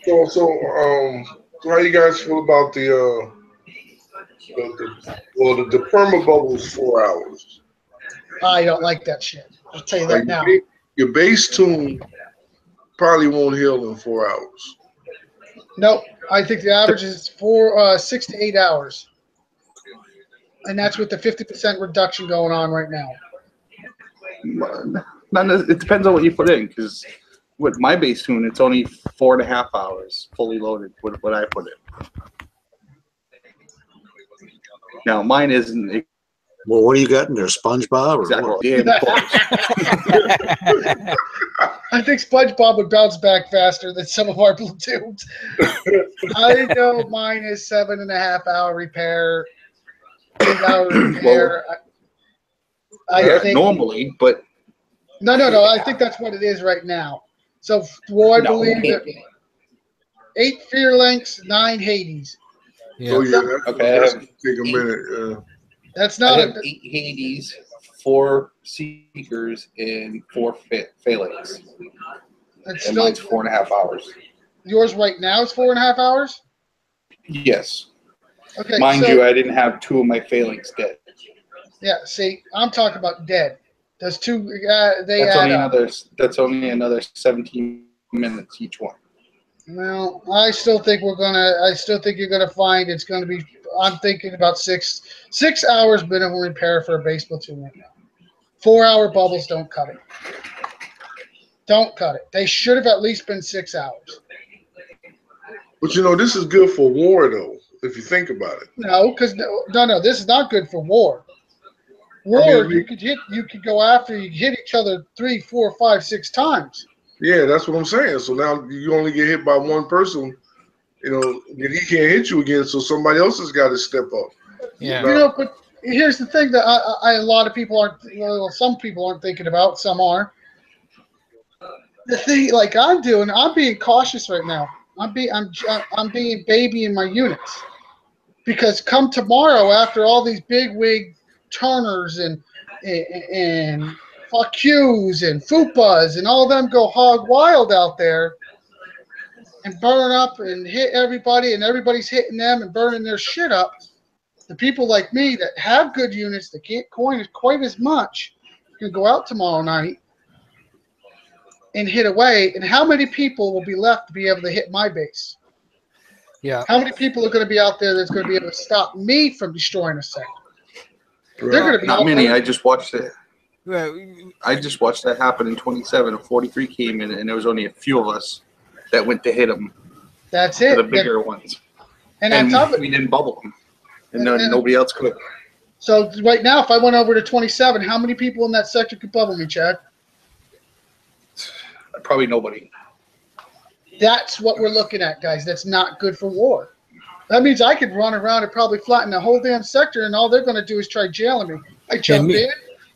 So how you guys feel about the The perma bubble is 4 hours. I don't like that shit. I'll tell you that Like now. your base tune probably won't heal in 4 hours. Nope. I think the average is 6 to 8 hours. And that's with the 50% reduction going on right now. It depends on what you put in, because with my base tune, it's only 4.5 hours fully loaded with what I put in. Now, mine isn't Well, what do you got in there? SpongeBob or exactly what? damn close. I think SpongeBob would bounce back faster than some of our platoons. I know mine is 7.5 hour repair, 8 hour repair. I think normally, but no. I think that's what it is right now. So, I believe that 8 Fear Links, 9 Hades. Yeah. Oh yeah, Okay, that's gonna take a minute. That's I not have 8 Hades, 4 Seekers, and 4 Phalanx. That's And still mine's 4.5 hours. yours right now is 4.5 hours. Yes. Okay, Mind so, you, I didn't have 2 of my Phalanx dead. yeah. See, I'm talking about dead. Those two, they That's add only up. another 17 minutes each one. Well, I still think you're gonna find it's gonna be. I'm thinking about 6 hours minimum repair for a base platoon right now. 4 hour bubbles don't cut it. Don't cut it. They should have at least been 6 hours. But this is good for war though, if you think about it. No, because no, this is not good for war. I mean, You could go after, you hit each other 3, 4, 5, 6 times. yeah, that's what I'm saying. So now you only get hit by one person, then he can't hit you again. So somebody else has got to step up. Yeah. But here's the thing that a lot of people aren't. Well, some people aren't thinking about. Some are. The thing, like I'm doing, I'm being cautious right now. I'm being baby in my units, because come tomorrow, after all these big wig Turners and fuck yous and fupas and all of them go hog wild out there and burn up and hit everybody, and everybody's hitting them and burning their shit up. The people like me that have good units that can't coin quite as much can go out tomorrow night and hit away. And how many people will be left to be able to hit my base? Yeah. How many people are going to be out there that's going to be able to stop me from destroying a sector? Right. They're going to be Not all many. over. I just watched it. Well, I just watched that happen in 27. A 43 came in, and there was only a few of us that went to hit them. That's it. The bigger ones. And on top of we didn't bubble them. And And- nobody else could. So right now, if I went over to 27, how many people in that sector could bubble me, Chad? Probably nobody. That's what we're looking at, guys. That's not good for war. That means I could run around and probably flatten the whole damn sector, and all they're going to do is try jailing me. I jump in,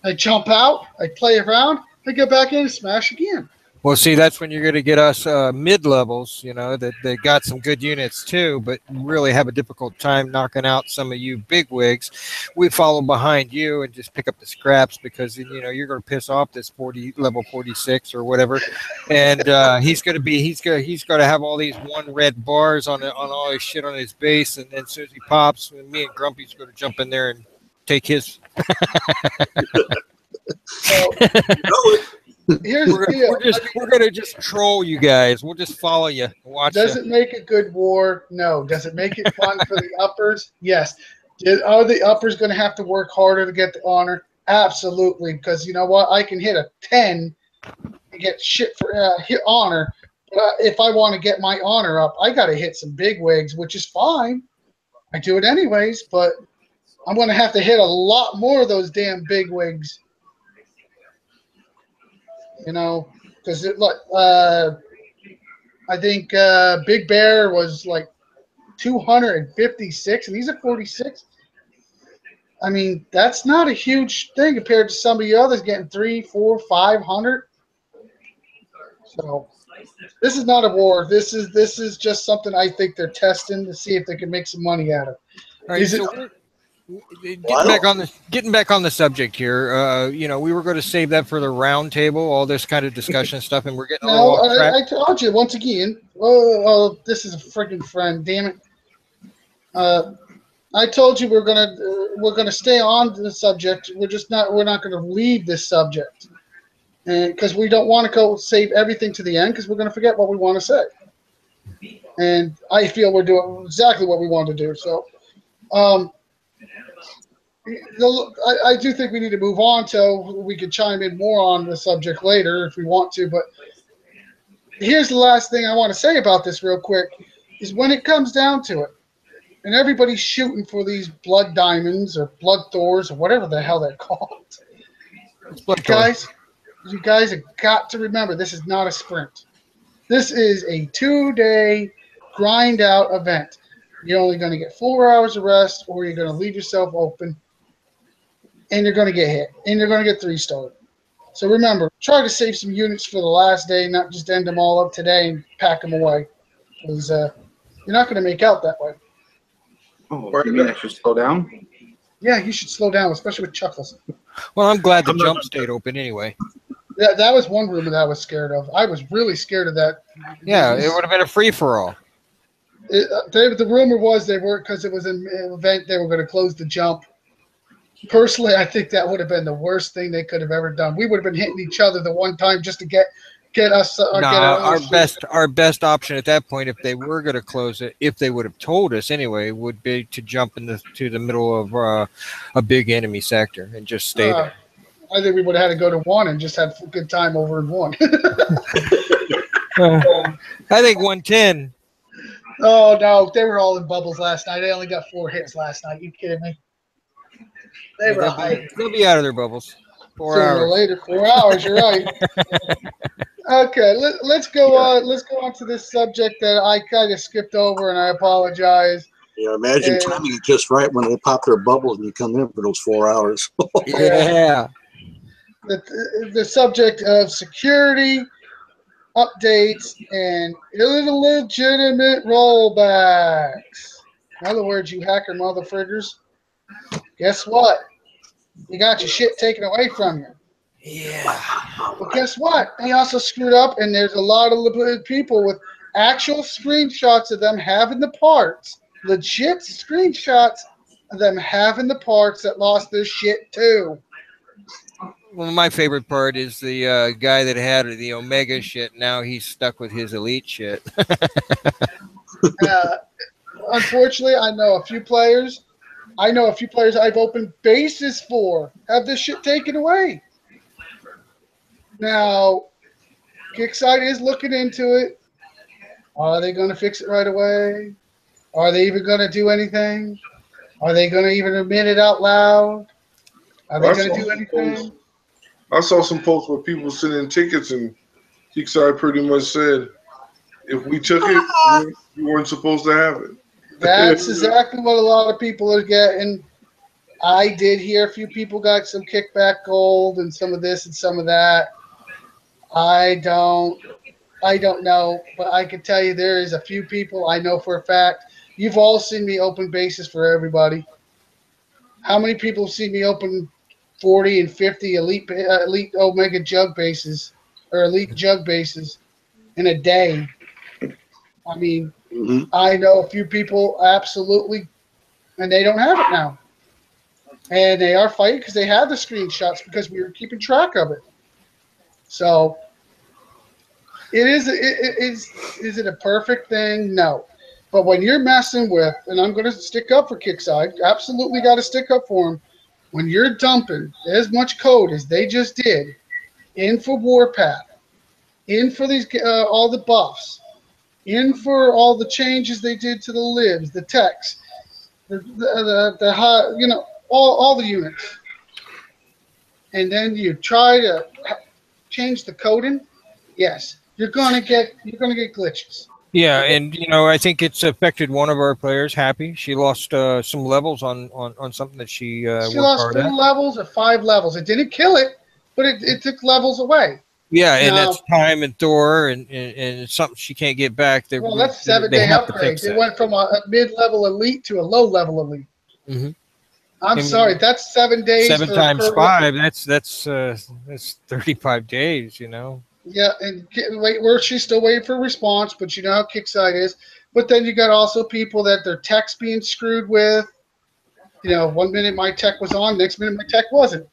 I jump out, I play around, I go back in and smash again. well, see, that's when you're going to get us mid-levels, that they got some good units too, but really have a difficult time knocking out some of you big wigs. We follow behind you and just pick up the scraps, because you're going to piss off this level 46 or whatever, and he's going to have all these 1 red bars on all his shit on his base, and then as soon as he pops, me and Grumpy's going to jump in there and take his. So, here's the deal. We're gonna just troll you guys. We'll just follow you. Watch. Does it make a good war? No. Does it make it fun for the uppers? Yes. Are the uppers going to have to work harder to get the honor? Absolutely. Because you know what? I can hit a 10 and get shit for hit honor. But if I want to get my honor up, I got to hit some big wigs, which is fine. I do it anyways, but I'm going to have to hit a lot more of those damn big wigs. Because I think Big Bear was like 256, and he's at 46. I mean, that's not a huge thing compared to some of the others getting 300, 400, 500. So this is not a war. This is just something I think they're testing to see if they can make some money out of. All right, getting back on the subject here. We were going to save that for the round table, all this kind of discussion stuff, and we're getting a little off track. I told you once again. Oh, this is a freaking friend. Damn it. I told you we're gonna stay on the subject. We're not gonna leave this subject, and because we don't want to go save everything to the end because we're gonna forget what we want to say. And I feel we're doing exactly what we want to do. So, I do think we need to move on so we can chime in more on the subject later if we want to. But here's the last thing I want to say about this real quick is when it comes down to it, and everybody's shooting for these blood diamonds or blood Thors or whatever the hell they're called. You guys have got to remember this is not a sprint. This is a 2-day grind out event. You're only going to get 4 hours of rest, or you're going to leave yourself open, and you're going to get hit, and you're going to get 3-star. So remember, try to save some units for the last day, not just end them all up today and pack them away, because you're not going to make out that way. Oh, you mean I should slow down? Yeah, you should slow down, especially with Chuckles. Well, I'm glad the jump stayed open anyway. Yeah, that was one room that I was scared of. I was really scared of that. Yeah, it would have been a free-for-all. The rumor was they were, because it was an event, they were going to close the jump. Personally, I think that would have been the worst thing they could have ever done. We would have been hitting each other the one time just to get us. Our best option at that point, if they were going to close it, if they would have told us anyway, would be to jump to the middle of a big enemy sector and just stay there. I think we would have had to go to 1 and just had a good time over in 1. I think 110. Oh no, they were all in bubbles last night. They only got 4 hits last night. You kidding me? They'll be out of their bubbles. 4 hours. Sooner or later, 4 hours. You're right. Okay, let's go on. Let's go on to this subject that I kind of skipped over, and I apologize. Yeah, imagine timing it just right when they pop their bubbles and you come in for those 4 hours. Yeah. The subject of security updates and illegitimate rollbacks. In other words, you hacker motherfuckers. Guess what? You got your shit taken away from you. Yeah. But guess what? They also screwed up, and there's a lot of people with actual screenshots of them having the parts, legit screenshots of them having the parts that lost their shit too. Well, my favorite part is the guy that had the Omega shit. Now he's stuck with his Elite shit. Unfortunately, I know a few players I've opened bases for have this shit taken away. Now, Kickside is looking into it. Are they going to fix it right away? Are they even going to do anything? Are they going to even admit it out loud? Are they going to do anything? I saw some posts where people sent in tickets, and Kickside pretty much said, if we took it, you weren't supposed to have it. That's exactly what a lot of people are getting. I did hear a few people got some kickback gold and some of this and some of that. I don't know, but I can tell you there is a few people I know for a fact. You've all seen me open bases for everybody. How many people have seen me open 40 and 50 elite Omega jug bases or elite jug bases in a day? I mean, I know a few people absolutely, and they don't have it now. And they are fighting because they have the screenshots because we were keeping track of it. So, is it a perfect thing? No. But when you're messing with, and I'm going to stick up for Kickside, absolutely got to stick up for them. When you're dumping as much code as they just did in for Warpath, in for these all the buffs, in for all the changes they did to the libs, the text, the high, all the units, and then you try to change the coding, yes, you're gonna get glitches. Yeah, and I think it's affected one of our players. Happy, she lost some levels on something that she lost 4 levels or 5 levels. It didn't kill it, but it took levels away. Yeah, and that's time and Thor, and it's something she can't get back. Well, that's 7-day upgrades. It went from a mid-level elite to a low-level elite. Mm-hmm. I'm sorry, that's 7 days. 7 times 5. That's 35 days. Yeah, and she's still waiting for a response, but you know how Kickside is. But then you got also people that their text being screwed with. You know, 1 minute my tech was on, next minute my tech wasn't.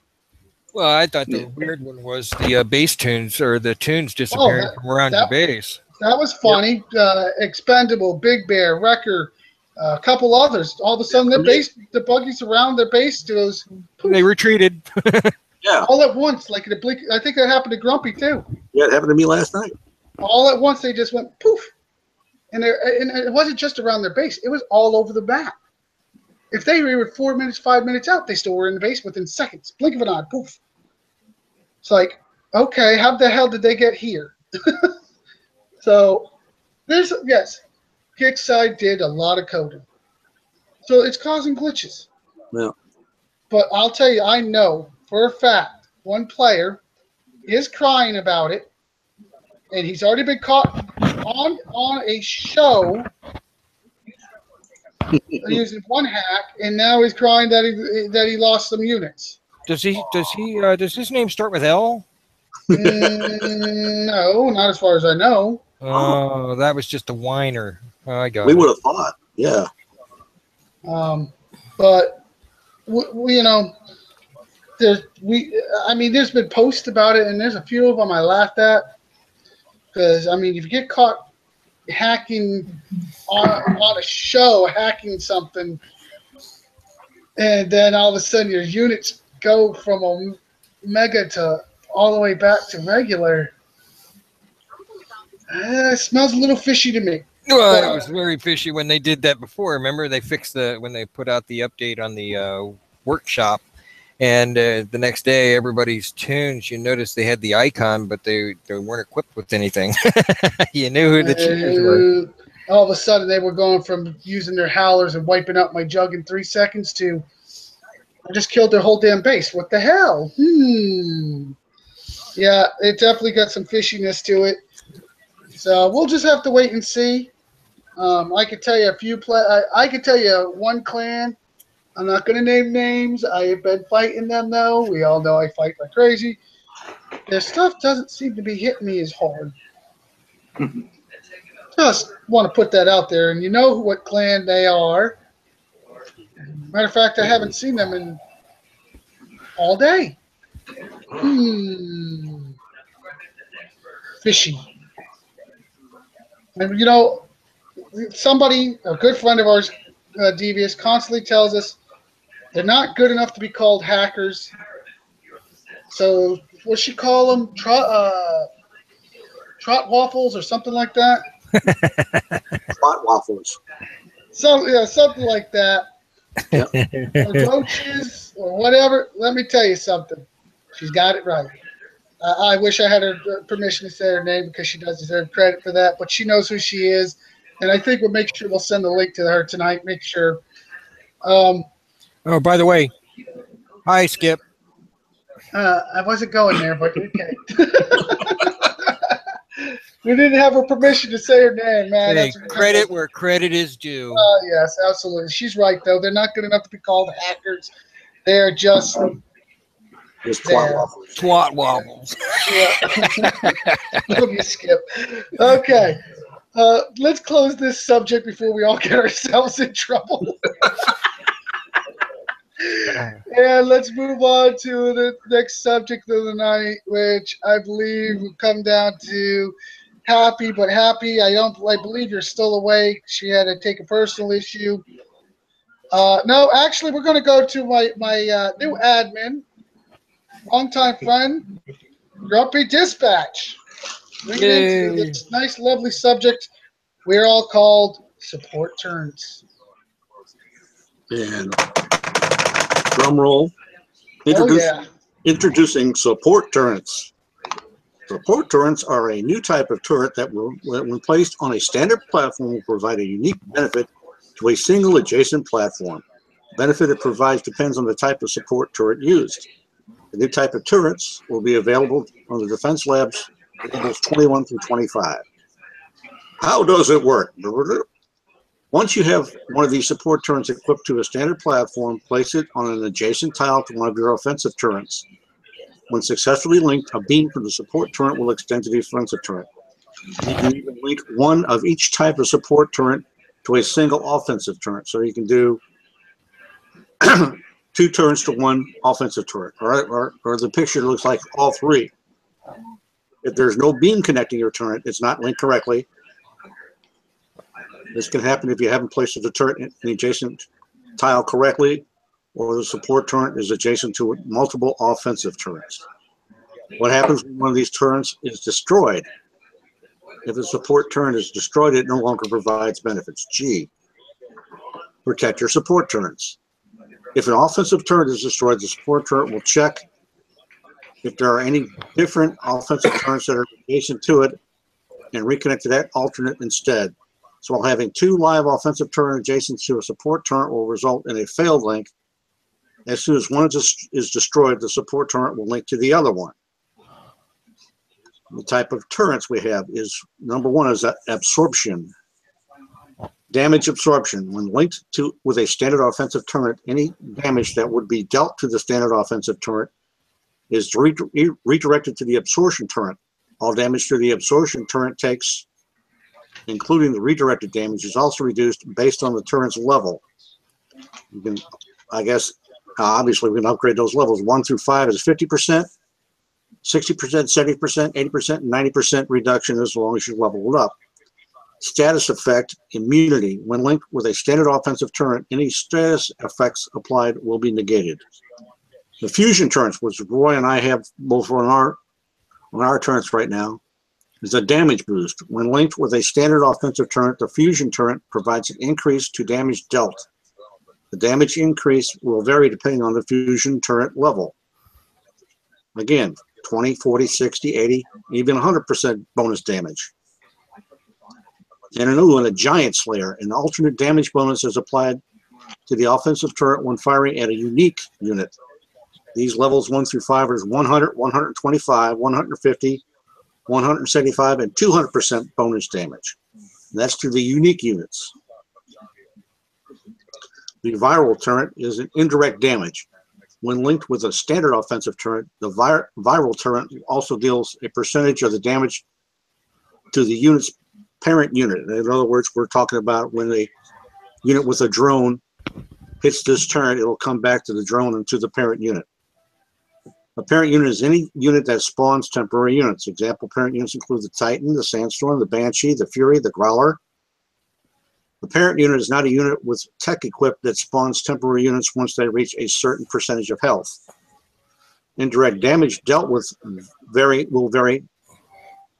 Well, I thought the Yeah. weird one was the base tunes or the tunes Oh, disappearing from around your that base. that was funny. Expendable, Big Bear, Wrecker, a couple others. All of a sudden, the buggies around their base goes poof, They retreated. Yeah. all at once, like in a blink. I think that happened to Grumpy too. Yeah, it happened to me last night. All at once, they just went poof, and it wasn't just around their base; it was all over the map. If they were 4 minutes, 5 minutes out, they still were in the base within seconds. Blink of an eye, poof. It's like, okay, how the hell did they get here? So yes, Kickside did a lot of coding, so it's causing glitches. Yeah. But I'll tell you, I know for a fact one player is crying about it, and he's already been caught on a show using one hack, and now he's crying that he lost some units. Does his name start with L? No, not as far as I know. Oh, that was just a whiner. Oh, I got We it. would have thought. Yeah. But we, you know, there's been posts about it, and there's a few of them I laughed at because I mean, if you get caught hacking on a show, hacking something, and then all of a sudden your units go from a mega to all the way back to regular, it smells a little fishy to me. Well, it was very fishy when they did that before. Remember, they fixed when they put out the update on the workshop, and the next day, everybody's tunes. You notice they had the icon, but they weren't equipped with anything. You knew who the cheaters were. All of a sudden, they were going from using their howlers and wiping out my jug in 3 seconds to I just killed their whole damn base. What the hell? Yeah, it definitely got some fishiness to it. So we'll just have to wait and see. I could tell you I could tell you one clan. I'm not going to name names. I have been fighting them though. We all know I fight like crazy. Their stuff doesn't seem to be hitting me as hard. Just want to put that out there, and you know what clan they are. Matter of fact, I haven't seen them in all day. Fishy. And you know, somebody, a good friend of ours, Devious, constantly tells us they're not good enough to be called hackers. So what she call them? Trot waffles or something like that. Spot waffles. So yeah, something like that. Yep. Or roaches or whatever. Let me tell you something. She's got it right. I wish I had her permission to say her name because she does deserve credit for that. But she knows who she is, and I think we'll make sure we'll send the link to her tonight. Make sure. Oh, by the way, hi, Skip. I wasn't going there, but okay. We didn't have her permission to say her name, man. Hey, credit where credit is due. Yes, absolutely. She's right, though. They're not good enough to be called hackers. They're just twat waffles. Twat wobbles. Yeah. Love you, Skip. Okay. Let's close this subject before we all get ourselves in trouble. And let's move on to the next subject of the night, which I believe will come down to Happy. But Happy, I believe you're still awake. She had to take a personal issue. No, actually, we're going to go to my new admin, longtime friend, Grumpy Dispatch. Bring it into this nice, lovely subject we're all called support turns. And drum roll. Introducing support turrets. Support turrets are a new type of turret that, when placed on a standard platform, will provide a unique benefit to a single adjacent platform. The benefit it provides depends on the type of support turret used. The new type of turrets will be available on the Defense Labs levels 21 through 25. How does it work? Once you have one of these support turrets equipped to a standard platform, place it on an adjacent tile to one of your offensive turrets. When successfully linked, a beam from the support turret will extend to the offensive turret. You can even link one of each type of support turret to a single offensive turret. So you can do 2 turns to 1 offensive turret, or the picture looks like all 3. If there's no beam connecting your turret, it's not linked correctly. This can happen if you haven't placed the turret in the adjacent tile correctly, or the support turret is adjacent to multiple offensive turrets. What happens when one of these turrets is destroyed? If the support turret is destroyed, it no longer provides benefits. G, protect your support turrets. If an offensive turret is destroyed, the support turret will check if there are any different offensive turrets that are adjacent to it and reconnect to that alternate instead. So while having 2 live offensive turrets adjacent to a support turret will result in a failed link, as soon as one is destroyed, the support turret will link to the other one. The type of turrets we have is, number 1 is absorption. Damage absorption. When linked with a standard offensive turret, any damage that would be dealt to the standard offensive turret is redirected to the absorption turret. All damage to the absorption turret takes, including the redirected damage, is also reduced based on the turret's level. You can, I guess, obviously we can upgrade those levels. 1 through 5 is 50%, 60%, 70%, 80%, and 90% reduction as long as you level it up. Status effect, immunity. When linked with a standard offensive turret, any status effects applied will be negated. The fusion turrets, which Roy and I have both on our turrets right now, is a damage boost. When linked with a standard offensive turret, the fusion turret provides an increase to damage dealt. The damage increase will vary depending on the fusion turret level. Again, 20, 40, 60, 80, even 100% bonus damage. And a Giant Slayer, an alternate damage bonus is applied to the offensive turret when firing at a unique unit. These levels 1 through 5 are 100, 125, 150, 175, and 200% bonus damage. And that's to the unique units. The viral turret is an indirect damage. When linked with a standard offensive turret, the viral turret also deals a percentage of the damage to the unit's parent unit. In other words, we're talking about when a unit with a drone hits this turret, it'll come back to the drone and to the parent unit. A parent unit is any unit that spawns temporary units. Example parent units include the Titan, the Sandstorm, the Banshee, the Fury, the Growler. The parent unit is not a unit with tech equipped that spawns temporary units once they reach a certain percentage of health. Indirect damage dealt with will vary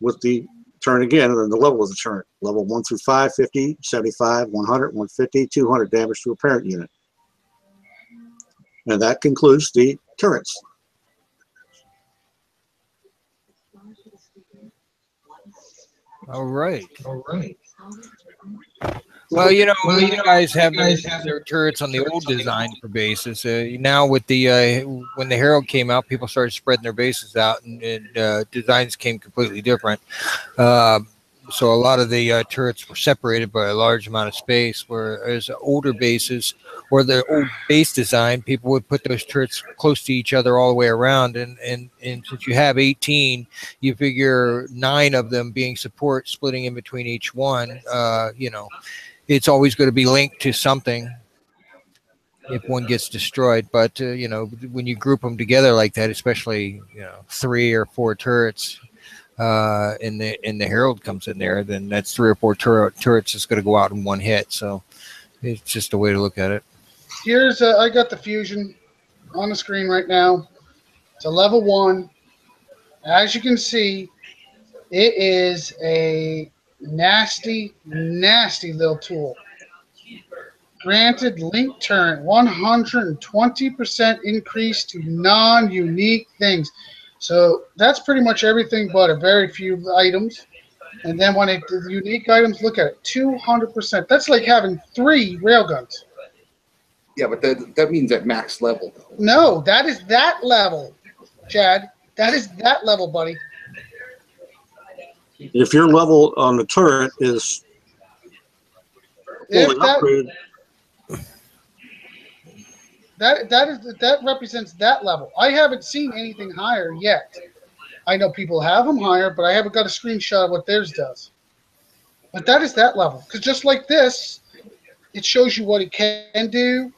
with the turn again, and the level of the turret. Level 1 through 5, 50, 75, 100, 150, 200 damage to a parent unit. And that concludes the turrets. All right. Well, you guys have their turrets on the old design for bases. Now with the when the Herald came out, people started spreading their bases out, and designs came completely different. So a lot of the turrets were separated by a large amount of space, whereas older bases or the old base design, people would put those turrets close to each other all the way around. And since you have 18, you figure 9 of them being support, splitting in between each one, it's always going to be linked to something if one gets destroyed. But, when you group them together like that, especially, 3 or 4 turrets, and the Herald comes in there, then that's 3 or 4 turrets that's going to go out in one hit. So it's just a way to look at it. Here's I got the fusion on the screen right now. It's a level 1. As you can see, it is a nasty little tool. Granted, link turret 120% increase to non-unique things. So that's pretty much everything but a very few items. And then when the unique items, look at it, 200%. That's like having 3 railguns. Yeah, but that means at max level. No, that is that level, Chad. That is that level, buddy. If your level on the turret is fully upgraded, that represents that level. I haven't seen anything higher yet. I know people have them higher, but I haven't got a screenshot of what theirs does. But that is that level. Because just like this, it shows you what it can do,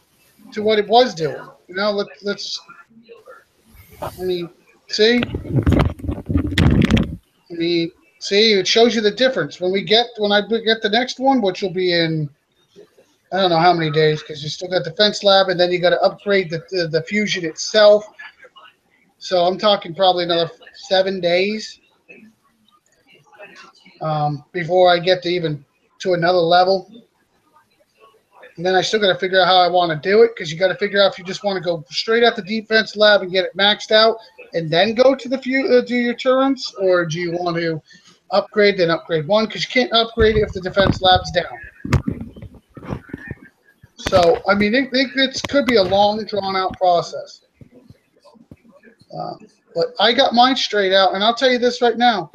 to what it was doing. You know, let's. I mean, see. I mean, see, it shows you the difference when I get the next one, which will be in I don't know how many days because you still got the Defense Lab, and then you got to upgrade the fusion itself. So I'm talking probably another 7 days before I get to even to another level. And then I still got to figure out how I want to do it because you got to figure out if you just want to go straight at the Defense Lab and get it maxed out and then go to the do your turrets, or do you want to upgrade then upgrade one because you can't upgrade it if the Defense Lab's down. So I mean, it could be a long, drawn-out process. But I got mine straight out, and I'll tell you this right now: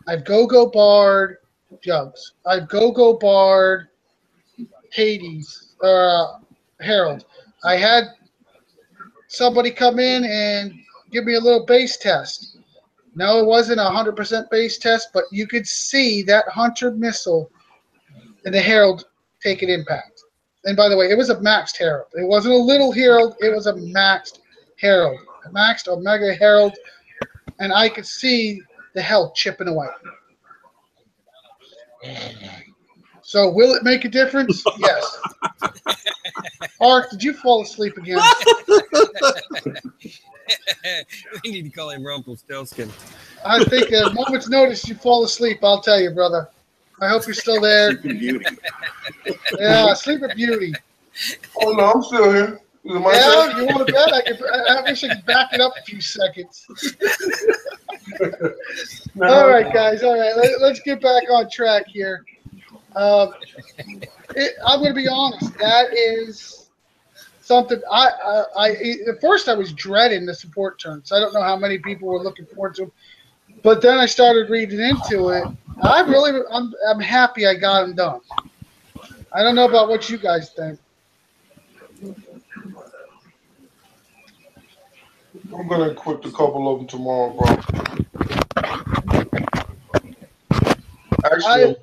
I've go barred Jugs. I've go barred Hades or Harold. I had somebody come in and give me a little base test. No, it wasn't a 100% base test, but you could see that Hunter missile and the Herald take an impact. And by the way, it was a maxed Herald. It wasn't a little Herald. It was a maxed Herald. A maxed Omega Herald. And I could see the health chipping away. So will it make a difference? Yes. Art, did you fall asleep again? We need to call him Rumpelstiltskin. I think at a moment's notice you fall asleep, I'll tell you, brother. I hope you're still there. Sleeping Beauty. Yeah, sleep at beauty. Oh no, I'm still here. Is it my Yeah, turn? you want to bet? I wish I could back it up a few seconds. No. All right, guys. All right, let's get back on track here. I'm going to be honest. That is something at first I was dreading the support turns. I don't know how many people were looking forward to them, but then I started reading into it. I'm happy I got them done. I don't know about what you guys think. I'm gonna equip a couple of them tomorrow, bro. Actually,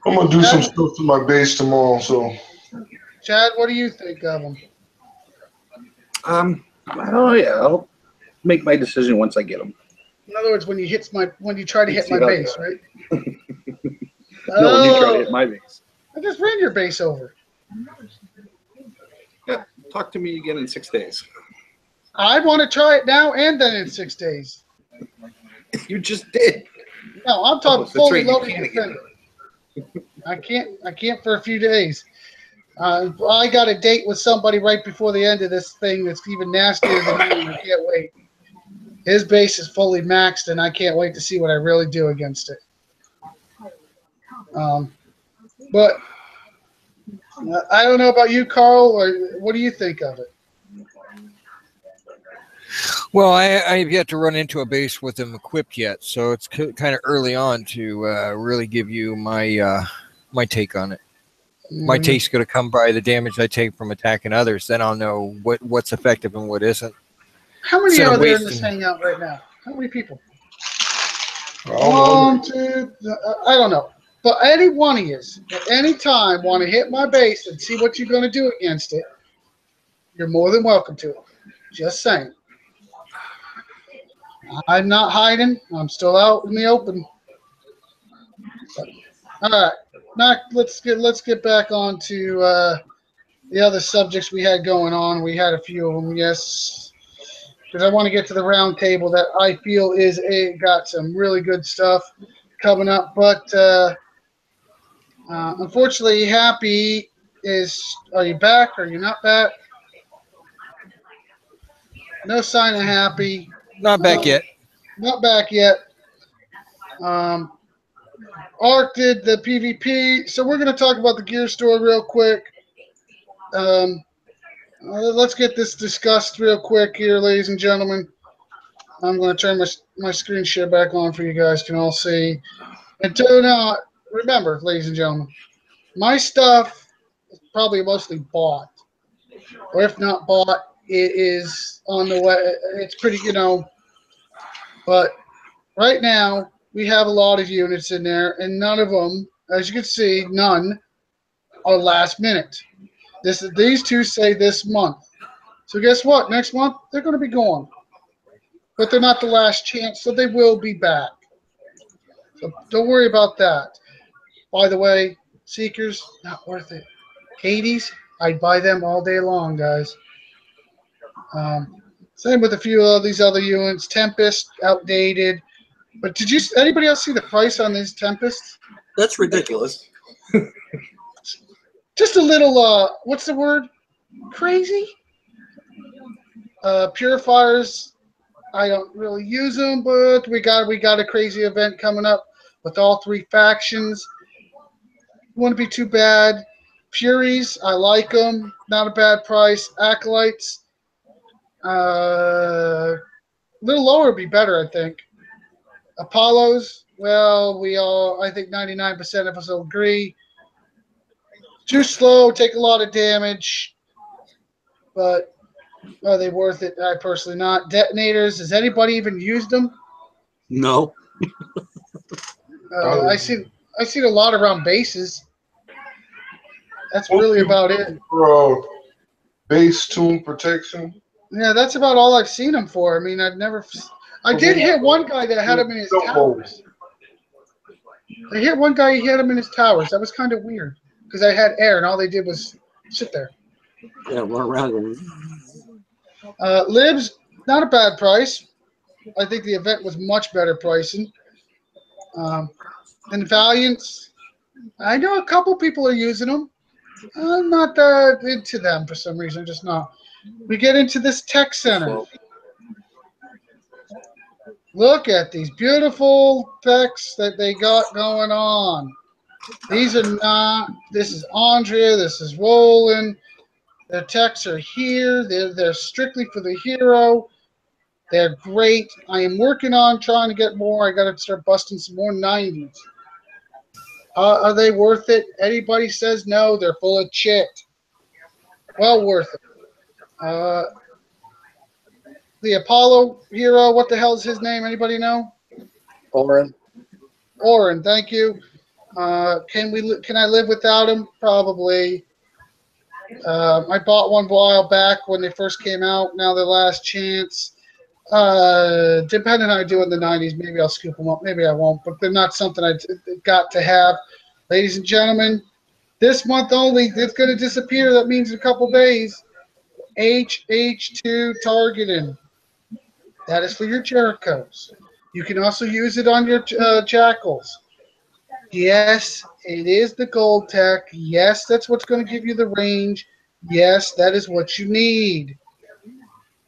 I'm gonna do some stuff to my base tomorrow. So, Chad, what do you think of them? I don't know. Yeah, I'll make my decision once I get them. In other words, when you try to hit my base, right? No, when you try to hit my base. I just ran your base over. Yeah, talk to me again in 6 days. I want to try it now and then in 6 days. You just did. No, I'm talking that's fully right, you loaded can't defender. I can't for a few days. I got a date with somebody right before the end of this thing that's even nastier than me, and I can't wait. His base is fully maxed, and I can't wait to see what I really do against it. But I don't know about you, Carl, or what do you think of it? Well, I have yet to run into a base with them equipped yet, so it's kind of early on to really give you my my take on it. My take's going to come by the damage I take from attacking others. Then I'll know what's effective and what isn't. How many are there in this hangout right now? How many people? I 1, 2, I don't know. But any one of you, at any time, want to hit my base and see what you're going to do against it, you're more than welcome to it. Just saying. I'm not hiding. I'm still out in the open. All right. Now let's get back on to the other subjects we had going on. We had a few of them, yes, because I want to get to the round table that I feel got some really good stuff coming up. But unfortunately, Happy are you back? Are you not back? No sign of Happy. Not back yet. Not back yet. Ark did the PvP, so we're going to talk about the gear store real quick. Let's get this discussed real quick here, ladies and gentlemen. I'm going to turn my screen share back on for you guys can all see. And remember, ladies and gentlemen, my stuff is probably mostly bought. Or if not bought, it is on the way. It's pretty, But right now, we have a lot of units in there, and none of them, as you can see, none are last minute. These two say this month. So guess what? Next month they're going to be gone, but they're not the last chance, so they will be back. So don't worry about that. By the way, Seekers, not worth it. Hades, I'd buy them all day long, guys. Same with a few of these other units. Tempest, outdated. But did you? Anybody else see the price on these Tempests? That's ridiculous. Just a little. What's the word? Crazy. Purifiers. I don't really use them, but we got a crazy event coming up with all three factions. Wouldn't be too bad. Furies, I like them. Not a bad price. Acolytes, a little lower would be better, I think. Apollos, well, I think 99% of us will agree. Too slow, take a lot of damage, but are they worth it? I personally not. Detonators, has anybody even used them? No. I seen a lot around bases. That's really about it. Base tune protection. Yeah, that's about all I've seen them for. I mean, I did hit one guy that had him in his towers. I hit one guy, he had him in his towers. That was kind of weird because I had air and all they did was sit there. Yeah, run around. Libs, not a bad price. I think the event was much better pricing. And Valiants, I know a couple people are using them. I'm not that into them for some reason, just not. We get into this tech center. Look at these beautiful techs that they got going on. These are not, this is Andrea, this is Roland. Their techs are here. They're strictly for the hero. They're great. I am working on trying to get more. I got to start busting some more 90s. Are they worth it? Anybody says no, they're full of shit. Well worth it. The Apollo hero, what the hell is his name? Anybody know? Oren. Oren, thank you. Can I live without him? Probably. I bought one a while back when they first came out. Now they're last chance. Depending on how I do in the 90s, maybe I'll scoop them up. Maybe I won't, but they're not something I got to have. Ladies and gentlemen, this month only, it's going to disappear. That means in a couple days. HH2 targeting. That is for your Jerichos. You can also use it on your Jackals. Yes, it is the gold tech. Yes, that's what's going to give you the range. Yes, that is what you need.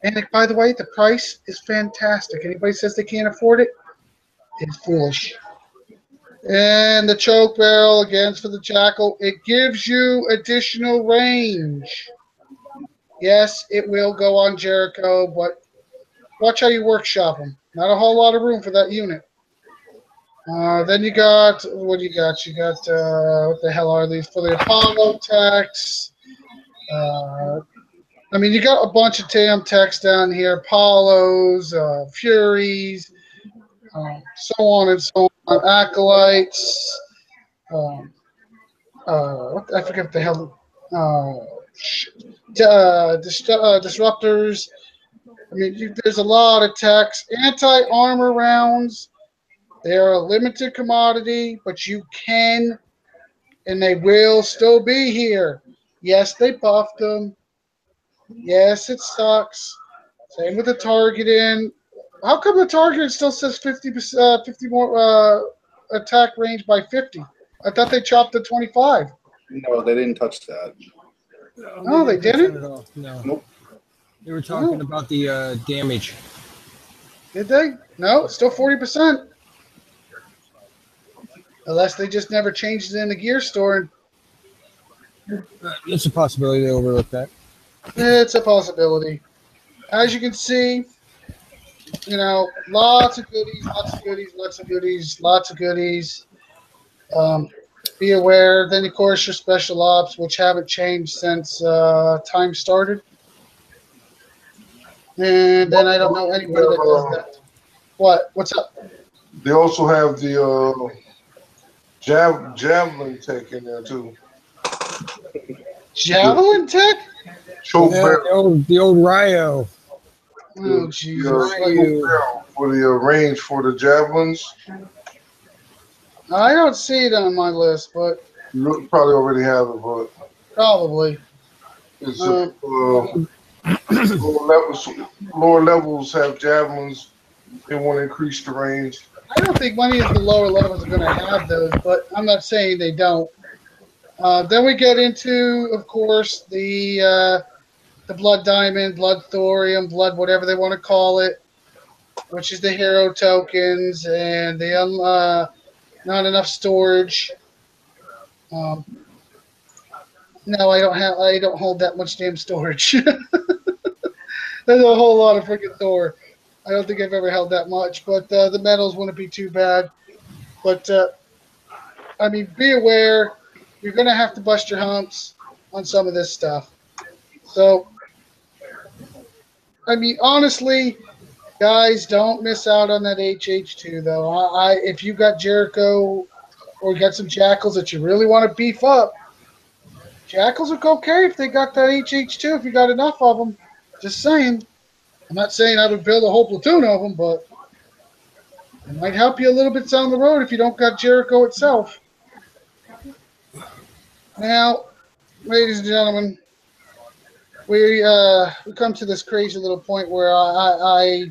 And by the way, the price is fantastic. Anybody says they can't afford it, it's foolish. And the choke barrel, again, for the Jackal. It gives you additional range. Yes, it will go on Jericho, but watch how you workshop them. Not a whole lot of room for that unit. Then you got, what do you got? You got, what the hell are these? For the Apollo techs. I mean, you got a bunch of TAM techs down here. Apollos, Furies, so on and so on. Acolytes. I forget what the hell. Disruptors. I mean, there's a lot of techs. Anti-armor rounds. They are a limited commodity, but you can, and they will still be here. Yes, they buffed them. Yes, it sucks. Same with the targeting. How come the targeting still says 50 more attack range by 50? I thought they chopped to 25. No, they didn't touch that. No, they didn't? Turn it off. No. Nope. They were talking about the damage. Did they? No, it's still 40%. Unless they just never changed it in the gear store. It's a possibility they overlooked that. It's a possibility. As you can see, you know, lots of goodies, lots of goodies, lots of goodies, lots of goodies. Be aware. Then, of course, your special ops, which haven't changed since time started. And then I don't know anybody that does that. What? What's up? They also have the javelin tech in there too. Javelin tech? Choke Yeah, barrel. the old Ryo. Oh, Jesus. Ryu. For the range for the javelins. I don't see it on my list, but You probably already have it, but probably. it's lower levels have javelins. They want to increase the range. I don't think many of the lower levels are going to have those, but I'm not saying they don't. Then we get into, of course, the blood diamond, blood thorium, blood whatever they want to call it, which is the hero tokens and the not enough storage. No, I don't have. I don't hold that much damn storage. There's a whole lot of freaking Thor. I don't think I've ever held that much, but the metals wouldn't be too bad. But I mean, be aware, you're going to have to bust your humps on some of this stuff. So, I mean, honestly, guys, don't miss out on that HH2 though. If you got Jericho or you got some Jackals that you really want to beef up, Jackals are okay if they got that HH2 if you got enough of them. Just saying. I'm not saying I would build a whole platoon of them, but it might help you a little bit down the road if you don't got Jericho itself. Now, ladies and gentlemen, we come to this crazy little point where I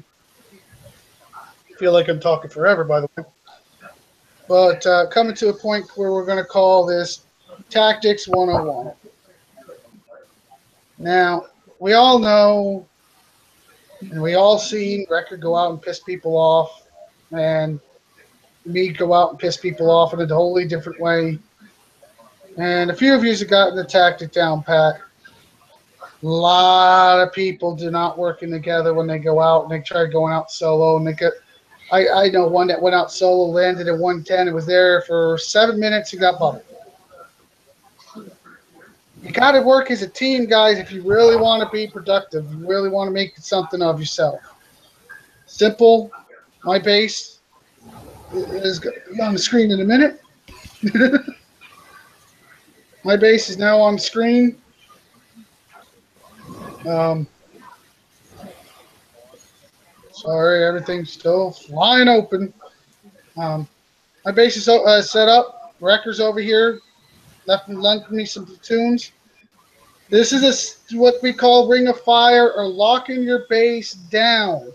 feel like I'm talking forever, by the way. But coming to a point where we're going to call this Tactics 101. Now, we all know and we all seen Record go out and piss people off, and me go out and piss people off in a totally different way. And a few of you have gotten the tactic down pat. A lot of people do not working together when they go out and they try going out solo. And they get, I know one that went out solo, landed at 110, and was there for 7 minutes and got bubbled. You got to work as a team, guys, if you really want to be productive. You really want to make something of yourself. Simple. My base is on the screen in a minute. My base is now on the screen. Sorry, everything's still flying open. My base is set up. Wrecker's over here. Left me some platoons. This is what we call Ring of Fire or locking your base down.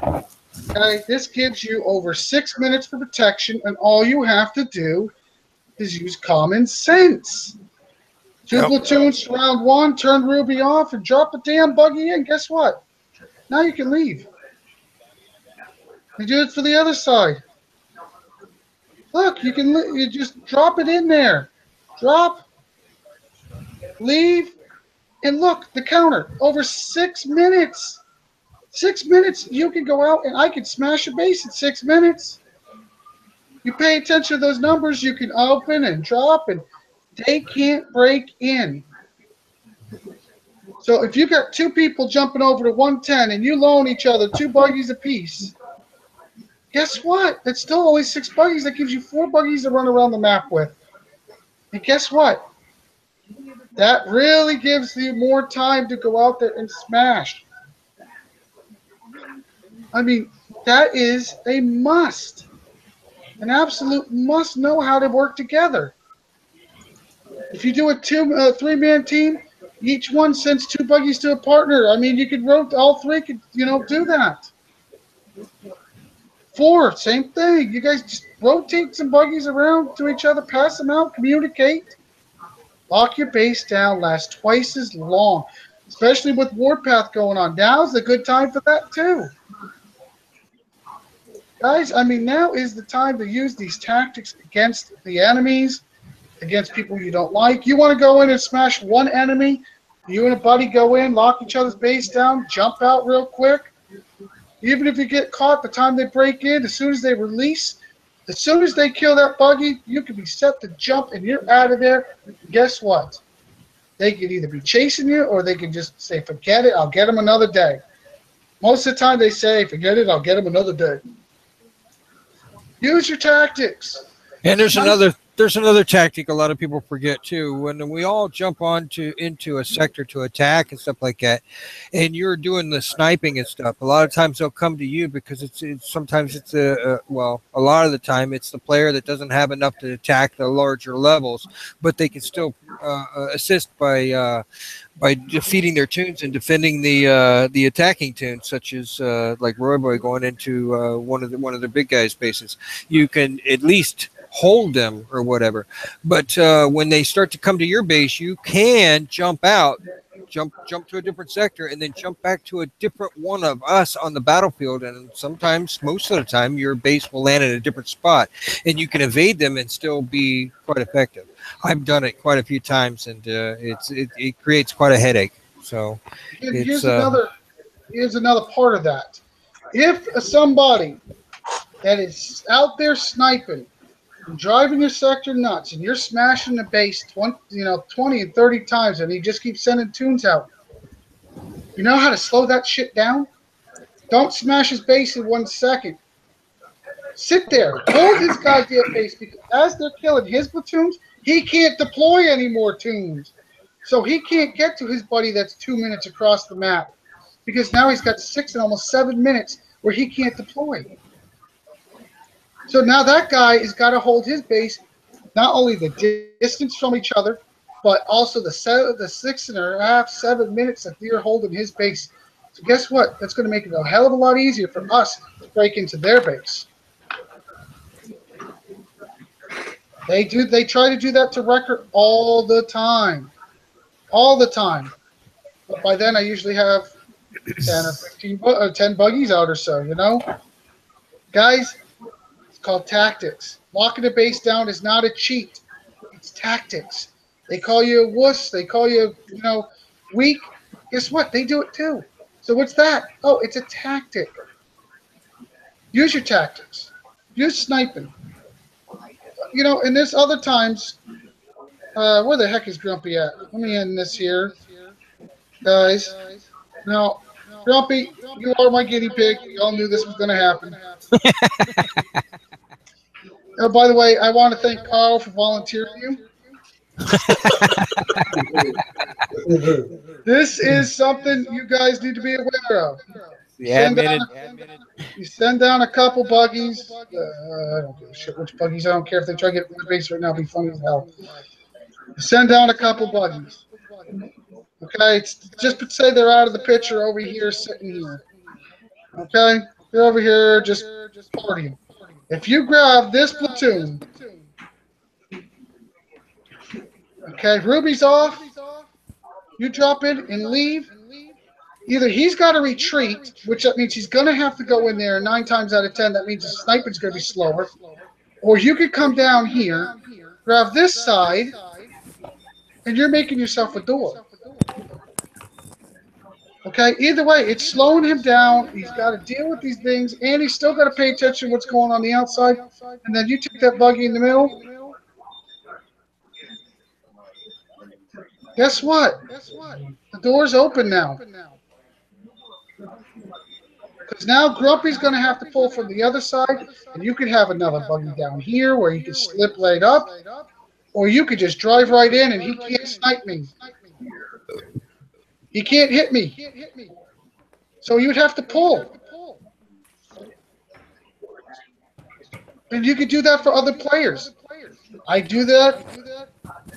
Okay, this gives you over 6 minutes for protection, and all you have to do is use common sense. Two platoons surround one, turn Ruby off, and drop the damn buggy in. Guess what? Now you can leave. You do it for the other side. Look, you just drop it in there. Drop, leave, and look, the counter. Over 6 minutes. 6 minutes, you can go out and I can smash a base in 6 minutes. You pay attention to those numbers, you can open and drop, and they can't break in. So if you got two people jumping over to 110 and you loan each other 2 buggies apiece, guess what? It's still only 6 buggies. That gives you 4 buggies to run around the map with. And guess what? That really gives you more time to go out there and smash. I mean, that is a must. An absolute must know how to work together. If you do a 3-man team, each one sends 2 buggies to a partner. I mean, you could all 3 could, do that. 4, same thing. You guys just rotate some buggies around to each other, pass them out, communicate. Lock your base down, last twice as long, especially with Warpath going on. Now's a good time for that too. Guys, I mean, now is the time to use these tactics against the enemies, against people you don't like. You want to go in and smash one enemy, you and a buddy go in, lock each other's base down, jump out real quick. Even if you get caught, the time they break in, as soon as they release, as soon as they kill that buggy, you can be set to jump and you're out of there. Guess what? They can either be chasing you or they can just say, forget it, I'll get them another day. Most of the time they say, forget it, I'll get them another day. Use your tactics. And there's There's another tactic a lot of people forget too. When we all jump into a sector to attack and stuff like that, and you're doing the sniping and stuff, a lot of times they'll come to you because it's sometimes it's a lot of the time it's the player that doesn't have enough to attack the larger levels, but they can still assist by defeating their tunes and defending the attacking tunes, such as like Royboy going into one of the big guys' bases. You can at least hold them or whatever, but when they start to come to your base, you can jump out, jump to a different sector, and then jump back to a different one of us on the battlefield. And sometimes, most of the time, your base will land in a different spot, and you can evade them and still be quite effective. I've done it quite a few times, and it creates quite a headache. So here's another part of that. If somebody that is out there sniping and driving your sector nuts, and you're smashing the base 20 and 30 times, and he just keeps sending tunes out, you know how to slow that shit down? Don't smash his base in 1 second. Sit there, hold his goddamn base, because as they're killing his platoons, he can't deploy any more tunes. So he can't get to his buddy that's 2 minutes across the map, because now he's got 6 and almost 7 minutes where he can't deploy. So now that guy has got to hold his base, not only the distance from each other, but also the 6.5, 7 minutes that they're holding his base. So guess what? That's going to make it a hell of a lot easier for us to break into their base. They try to do that to Record all the time. All the time. But by then I usually have 10 or 15 10 buggies out or so, you know? Guys, it's called tactics. Locking the base down is not a cheat. It's tactics. They call you a wuss. They call you, weak. Guess what? They do it too. So what's that? Oh, it's a tactic. Use your tactics. Use sniping. And there's other times. Where the heck is Grumpy at? Let me end this here, guys. Now, Grumpy, you are my guinea pig. We all knew this was going to happen. Oh, by the way, I want to thank Carl for volunteering you. This is something you guys need to be aware of. You send down a couple buggies. I don't give a shit which buggies. I don't care if they try to get in the base right now. It'd be funny as hell. You send down a couple buggies. Okay, just say they're out of the picture over here, sitting here. Okay, they're over here just partying. If you grab this platoon, okay, Ruby's off. You drop in and leave. Either he's got to retreat, which that means he's going to have to go in there. 9 times out of 10, that means the sniping's going to be slower. Or you could come down here, grab this side, and you're making yourself a door. Okay, either way, it's slowing him down. He's got to deal with these things, and he's still got to pay attention to what's going on the outside. And then you take that buggy in the middle. Guess what? The door's open now. Because now Grumpy's going to have to pull from the other side, and you could have another buggy down here where you can slip right up, or you could just drive right in and he can't snipe me. He can't hit me. So you'd have to pull. And you could do that for other players. I do that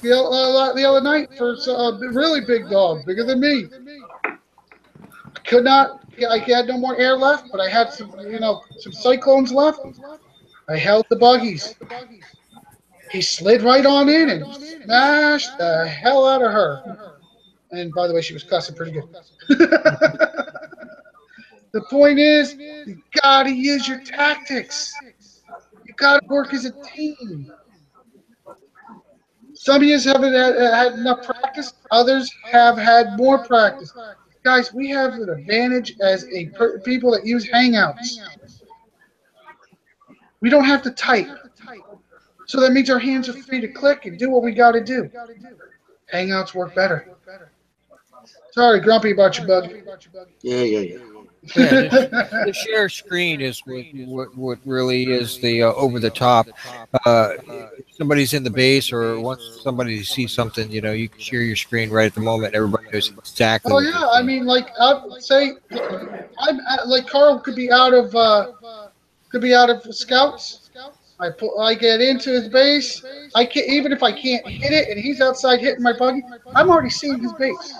the other night for a really big dog, bigger than me. I had no more air left, but I had some cyclones left. I held the buggies. He slid right on in and smashed the hell out of her. And by the way, she was cussing pretty good. The point is, you gotta use your tactics. You gotta work as a team. Some of you haven't had enough practice. Others have had more practice. Guys, we have an advantage as people that use Hangouts. We don't have to type. So that means our hands are free to click and do what we got to do. Hangouts work better. Sorry, Grumpy, about your bug. Yeah. Yeah, the share screen is what really is the over the top. If somebody's in the base or wants somebody to see something, you can share your screen right at the moment. Everybody knows exactly Oh what they're yeah, I seeing. mean, like, say, like Carl could be out of scouts. I get into his base. I can't, even if I can't hit it and he's outside hitting my buggy. I'm already seeing his base.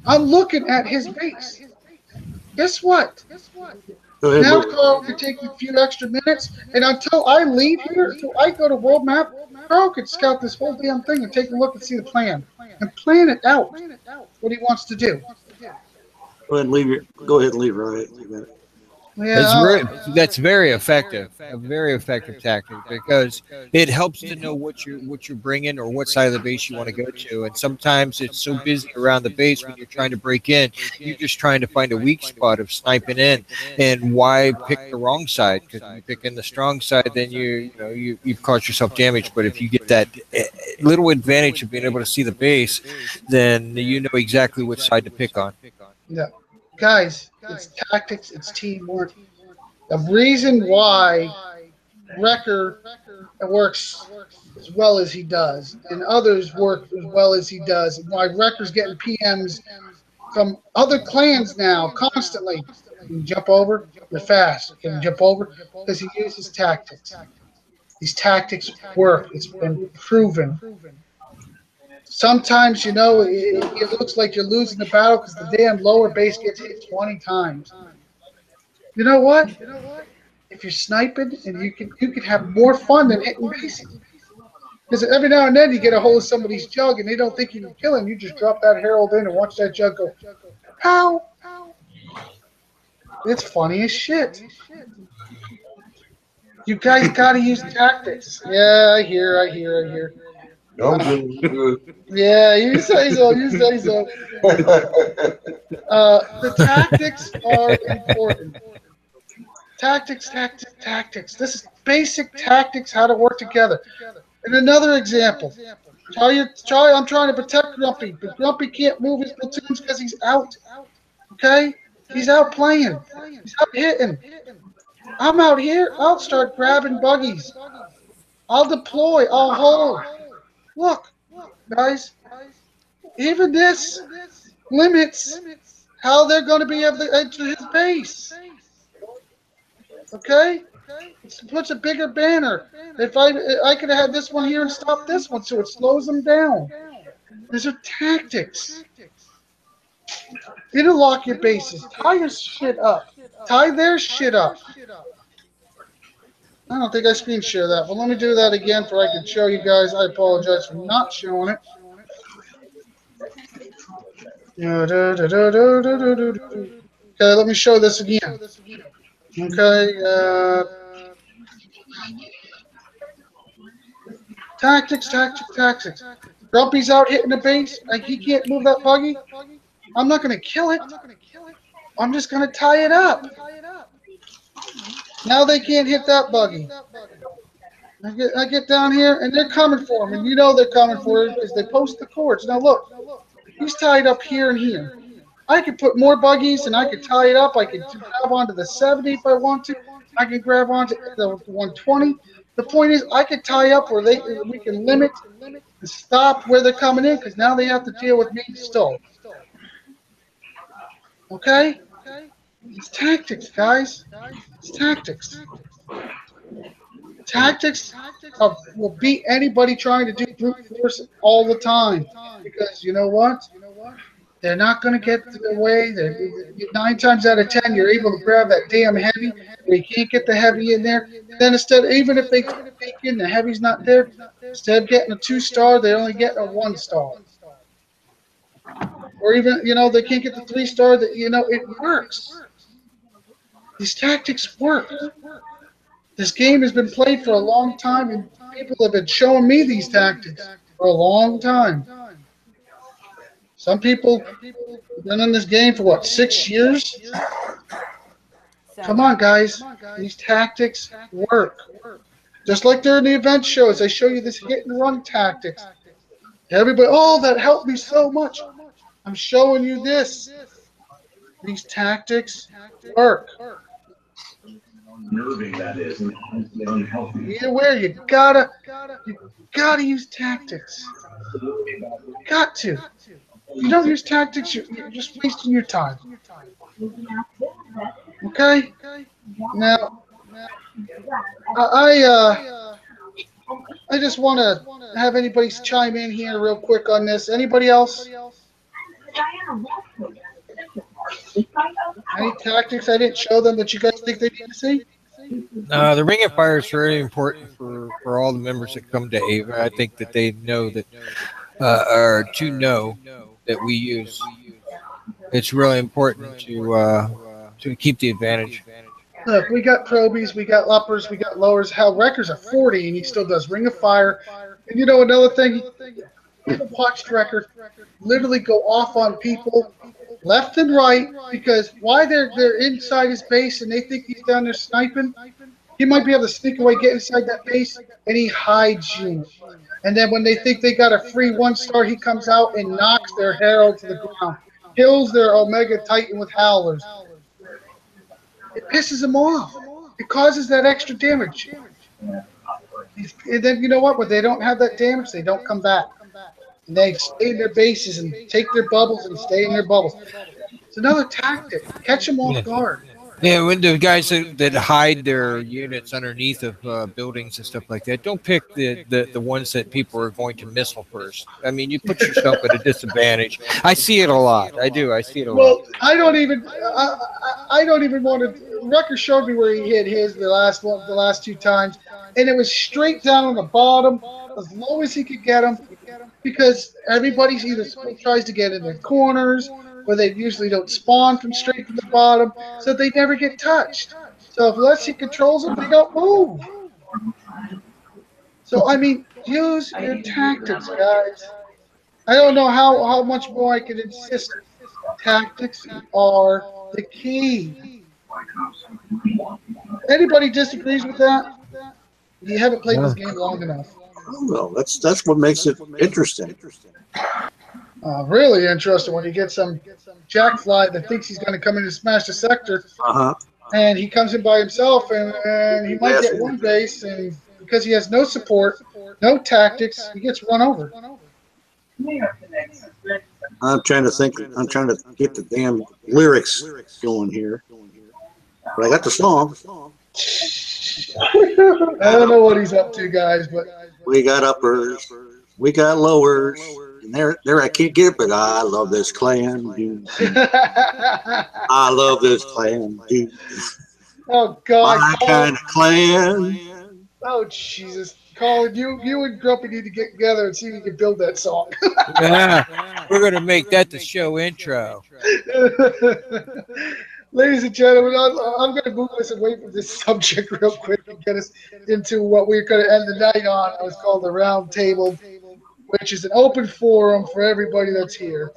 I'm looking at his base. Guess what? Go ahead, Now move. Carl can take a few extra minutes, and until I leave here, until I go to world map, Carl could scout this whole damn thing and take a look and see the plan and plan it out what he wants to do. Go ahead and leave your. Go ahead and leave. Right. It's Yeah. very that's very effective, a very effective tactic because it helps to know what you're bringing or what side of the base you want to go to. And sometimes it's so busy around the base when you're trying to break in, you're just trying to find a weak spot of sniping in. And why pick the wrong side? Because if you pick in the strong side, then you've caused yourself damage. But if you get that little advantage of being able to see the base, then you know exactly which side to pick on. Yeah. Guys, it's tactics, it's teamwork. The reason why Wrecker works as well as he does, and others work as well as he does, and why Wrecker's getting PMs from other clans now constantly. Can you jump over? You're fast. Can you jump over? Because he uses tactics. These tactics work. It's been proven. Sometimes, it looks like you're losing the battle because the damn lower base gets hit 20 times. You know what? If you're sniping, and you can have more fun than hitting bases. Because every now and then you get a hold of somebody's jug and they don't think you can kill him. You just drop that herald in and watch that jug go, pow. It's funny as shit. You guys got to use tactics. Yeah, I hear. I'm good. I'm good. Yeah, you say so. You say so. The tactics are important. Tactics. This is basic tactics, how to work together. And another example. I'm trying to protect Grumpy, but Grumpy can't move his platoons because he's out. Okay? He's out playing. He's out hitting. I'm out here. I'll start grabbing buggies. I'll deploy. I'll hold. Look, guys, even this limits how they're going to be able to enter his base. Okay? It puts a bigger banner. If I could have had this one here and stopped this one, so it slows them down. These are tactics. Interlock your bases. Tie your shit up. Tie their shit up. I don't think I screen share that, but let me do that again so I can show you guys. I apologize for not showing it. Okay, let me show this again. Okay, tactics. Grumpy's out hitting the base. Like, he can't move that buggy. I'm not going to kill it. I'm just going to tie it up. Now they can't hit that buggy. I get down here, and they're coming for him. And you know they're coming for him because they post the cords. Now, look. He's tied up here and here. I could put more buggies, and I could tie it up. I could grab onto the 70 if I want to. I can grab onto the 120. The point is, I could tie up where we can limit and stop where they're coming in because now they have to deal with me still. Okay? It's tactics, guys. It's tactics. Tactics will beat anybody trying to do brute force all the time. Because you know what? They're not going to get away. 9 times out of 10, you're able to grab that damn heavy. They can't get the heavy in there. Then instead, even if they take in, the heavy's not there. Instead of getting a 2-star, they only get a 1-star. Or even, they can't get the 3-star. It works. These tactics work. This game has been played for a long time, and people have been showing me these tactics for a long time. Some people have been in this game for, 6 years? Come on, guys. These tactics work. Just like during the event shows, they show you this hit-and-run tactics. Everybody, that helped me so much. I'm showing you this. these tactics work. Either way, you gotta use tactics. Got to. If you don't use tactics, you're just wasting your time. Okay? Now, I just want to have anybody chime in here real quick on this. Anybody else? Any tactics I didn't show them that you guys think they need to see? The Ring of Fire is very important for all the members that come to Ava. I think that they know that, or to know that we use. It's really important to keep the advantage. Look, we got probies, we got uppers, we got lowers. Hell, Wrecker's a 40, and he still does Ring of Fire. And you know another thing? I've watched Wrecker literally go off on people left and right because why they're inside his base and they think he's down there sniping. He might be able to sneak away, get inside that base, and he hides you. And then when they think they got a free 1-star, he comes out and knocks their Herald to the ground, kills their Omega Titan with Howlers. It pisses them off. It causes that extra damage. And then you know what? When they don't have that damage, they don't come back. And they stay in their bases and take their bubbles and stay in their bubbles. It's another tactic. Catch them off guard. Yeah, when the guys that hide their units underneath of buildings and stuff like that, don't pick the ones that people are going to missile first. I mean, you put yourself at a disadvantage. I see it a lot. I do. I see it a lot. Well, I don't even want to. Rucker showed me where he hit his the last 2 times, and it was straight down on the bottom, as low as he could get them, because everybody's either tries to get in their corners, or they usually don't spawn from straight from the bottom, so they never get touched. So unless he controls them, they don't move. So I mean, use your tactics, guys. I don't know how much more I can insist. Tactics are the key. Anybody disagrees with that? You haven't played this game long enough. Well, that's what makes it interesting. Really interesting when you get some jackfly that thinks he's going to come in and smash the sector, and he comes in by himself, and he might get one base, and because he has no support, no tactics, he gets run over. I'm trying to think. I'm trying to get the damn lyrics going here, but I got the song. I don't know what he's up to, guys, but we got uppers, we got lowers. And there, I can't get it, but I love this clan, dude. I love this clan, dude. Oh God, my kind of clan. Oh Jesus, Colin, you and Grumpy need to get together and see if you can build that song. Yeah, we're gonna make that the show intro. Ladies and gentlemen, I'm going to move us away from this subject real quick and get us into what we're going to end the night on. It was called the Round Table, which is an open forum for everybody that's here.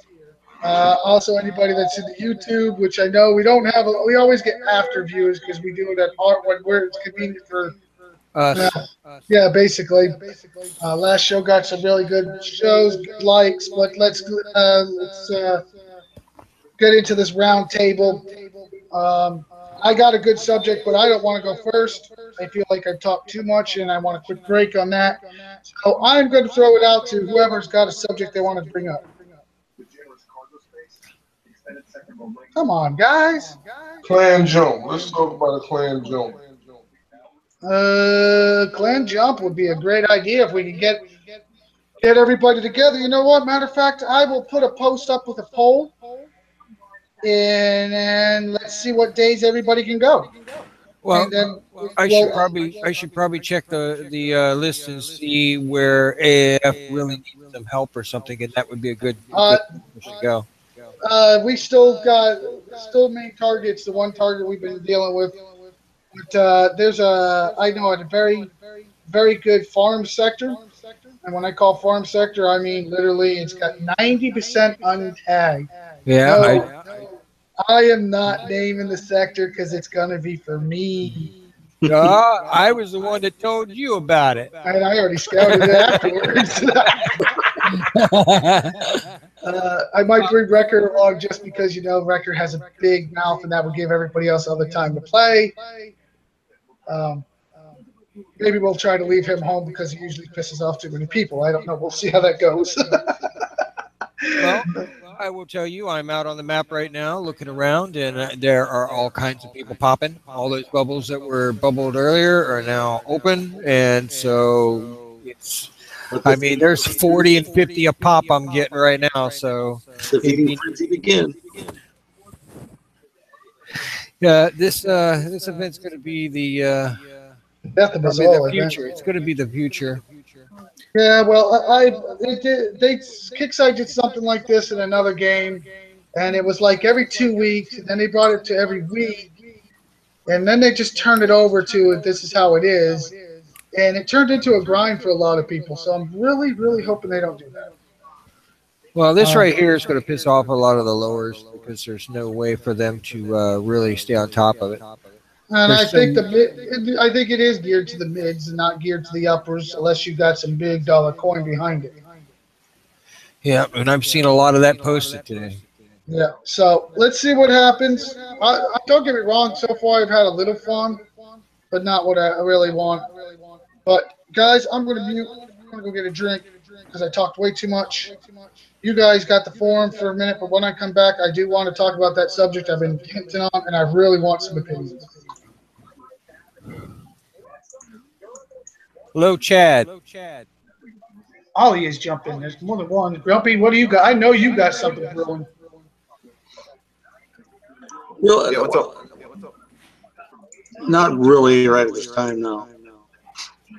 Also, anybody that's in the YouTube, which I know we don't have. We always get after views because we do it at where it's convenient for us. Yeah, basically. Last show got some really good shows, good likes, but let's get into this round table. I got a good subject, but I don't want to go first. I feel like I talked too much, and I want a quick break on that. So I'm going to throw it out to whoever's got a subject they want to bring up. Come on, guys. Clan jump. Let's talk about a clan jump. Clan jump would be a great idea if we could get everybody together. You know what? Matter of fact, I will put a post up with a poll. And let's see what days everybody can go. Well, I should probably check the list and see where AF really needs some help or something, and that would be a good place to go. We still main targets. The one target we've been dealing with, but there's I know a very, very good farm sector, and when I call farm sector, I mean literally it's got 90% untagged. Yeah. I am not naming the sector because it's going to be for me. I was the one that told you about it. And I already scouted it afterwards. I might bring Wrecker along just because, Wrecker has a big mouth and that would give everybody else other time to play. Um, maybe we'll try to leave him home because he usually pisses off too many people. I don't know. We'll see how that goes. Well, I will tell you, I'm out on the map right now looking around, and there are all kinds of people popping. All those bubbles that were bubbled earlier are now open, and so it's. I mean, there's 40 and 50 a pop I'm getting right now. So, The feeding frenzy begin. yeah, this event's going to be the Death of us probably the all, I think. future. It's going to be the future. Yeah, well, they Kickside did something like this in another game, and it was like every 2 weeks, and then they brought it to every week, and then they just turned it over to this is how it is, and it turned into a grind for a lot of people. So I'm really, really hoping they don't do that. Well, this right here is going to piss off a lot of the lowers because there's no way for them to really stay on top of it. And I There's think some, I think it is geared to the mids and not geared to the uppers, unless you got some big dollar coin behind it. yeah, and I've seen a lot of that posted today. Yeah. So let's see what happens. Don't get me wrong. So far, I've had a little fun, but not what I really want. But guys, I'm going to mute. I'm going to go get a drink because I talked way too much. You guys got the forum for a minute, but when I come back, I do want to talk about that subject I've been hinting on, and I really want some opinions. Hello, Chad. Ollie is jumping. There's more than one. Grumpy, what do you got? I know you got something brewing. Well, Yeah, what's up? not really right at this time. No,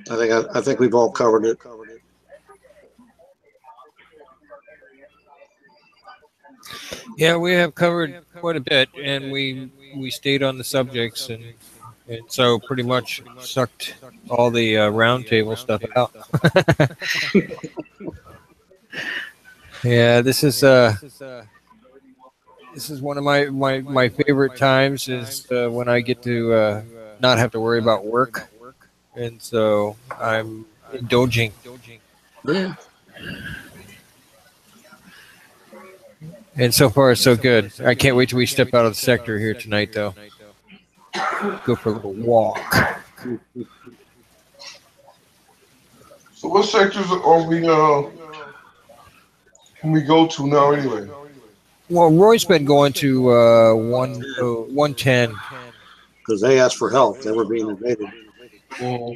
I think we've all covered it. Yeah, we have covered quite a bit, and we stayed on the subjects, and so pretty much sucked all the roundtable stuff out. Yeah, this is one of my favorite times is when I get to not have to worry about work, and so I'm indulging. Yeah. And so far, so good. I can't wait till we step out of the sector here tonight, though. Go for a little walk. So what sectors are we can we go to now anyway? Well, Roy's been going to 110. Because they asked for help. They were being invaded. So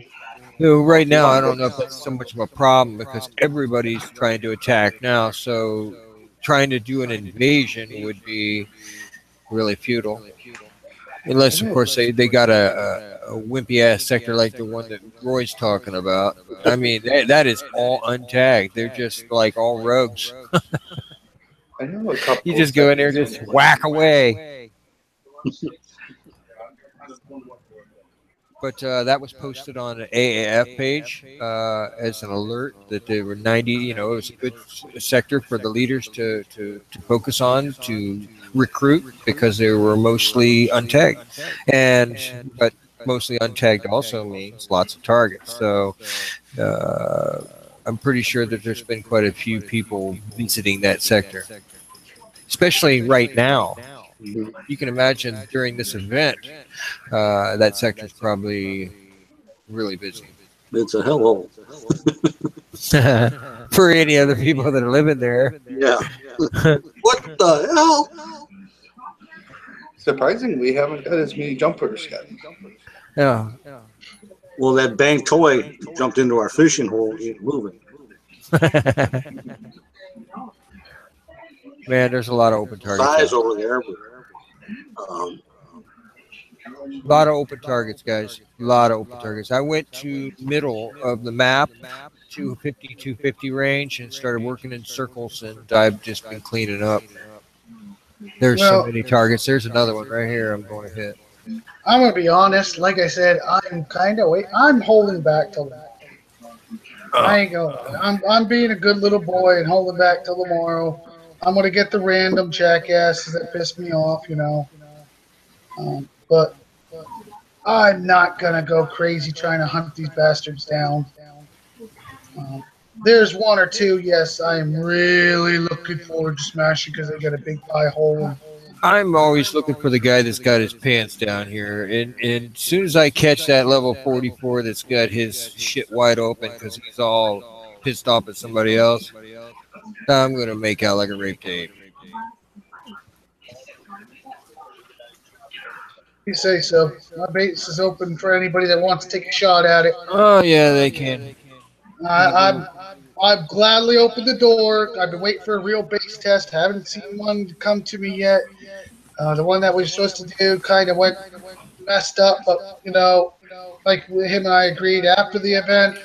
right now, I don't know if that's so much of a problem because everybody's trying to attack now. So trying to do an invasion would be really futile. Unless, of course, they got a wimpy ass sector like the one that Roy's talking about. I mean, that is all untagged. They're just like all rogues. I know a couple. You just go in there, just whack away. But that was posted on an AAF page as an alert that there were 90. It was a good sector for the leaders to focus on to recruit because they were mostly untagged, but mostly untagged also means lots of targets. So I'm pretty sure that there's been quite a few people visiting that sector, especially right now. You can imagine during this event, that sector is probably really busy. It's a hellhole. For any other people that are living there. Yeah. What the hell? Surprisingly, we haven't got as many jumpers yet. Yeah. Well, that bang toy jumped into our fishing hole. He's moving. Man, there's a lot of open targets. Size over there. A lot of open targets, guys. A lot of open targets. I went to middle of the map, 250 range, and started working in circles, and I've just been cleaning up. There's so many targets. There's another one right here I'm going to hit. I'm going to be honest. Like I said, I'm holding back till that. I ain't going. I'm being a good little boy and holding back till tomorrow. I'm going to get the random jackasses that piss me off, but I'm not going to go crazy trying to hunt these bastards down. There's one or two, yes, I am really looking forward to smashing because they got a big pie hole. And I'm always looking for the guy that's got his pants down here, and as soon as I catch that level 44 that's got his shit wide open because he's all pissed off at somebody else, I'm gonna make out like a rape tape. you say so. My base is open for anybody that wants to take a shot at it. Oh yeah, they can. I've gladly opened the door. I've been waiting for a real base test. Haven't seen one come to me yet. The one that we were supposed to do kind of went messed up, but like him and I agreed after the event,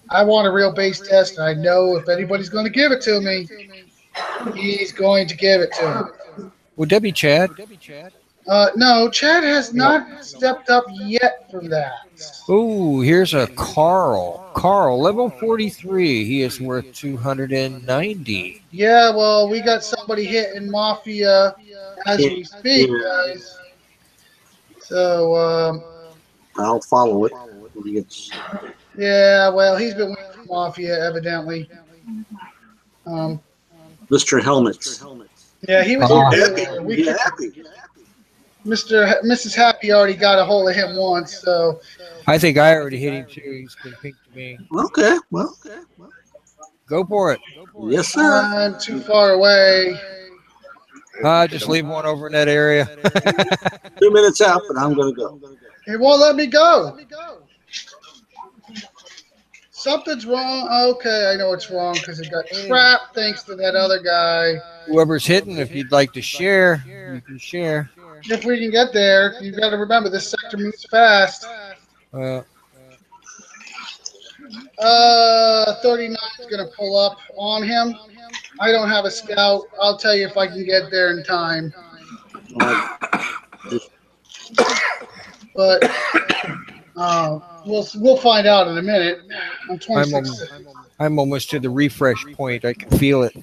I want a real base test, and I know if anybody's going to give it to me, he's going to give it to me. Would that be Chad? No, Chad has not stepped up yet for that. Oh, here's a Carl. Carl, level 43. He is worth 290. Yeah, well, we got somebody hitting Mafia as we speak, guys. So, I'll follow it. yeah, well, he's been waiting for Mafia, evidently. Mr. Helmets. Yeah, he was here. Happy. Mrs. Happy already got a hold of him once, so. I think I already hit him too. He's been pink to me. Okay, well. Go for it. Yes, sir. I'm too far away. Just leave one over in that area. 2 minutes out, but I'm going to go. It won't let me go. Something's wrong. Okay, I know it's wrong because it got trapped thanks to that other guy. Whoever's hitting, if you'd like to share, you can share. If we can get there, you've got to remember this sector moves fast. 39 is going to pull up on him. I don't have a scout. I'll tell you if I can get there in time. But we'll find out in a minute. I'm 26. I'm almost to the refresh point. I can feel it.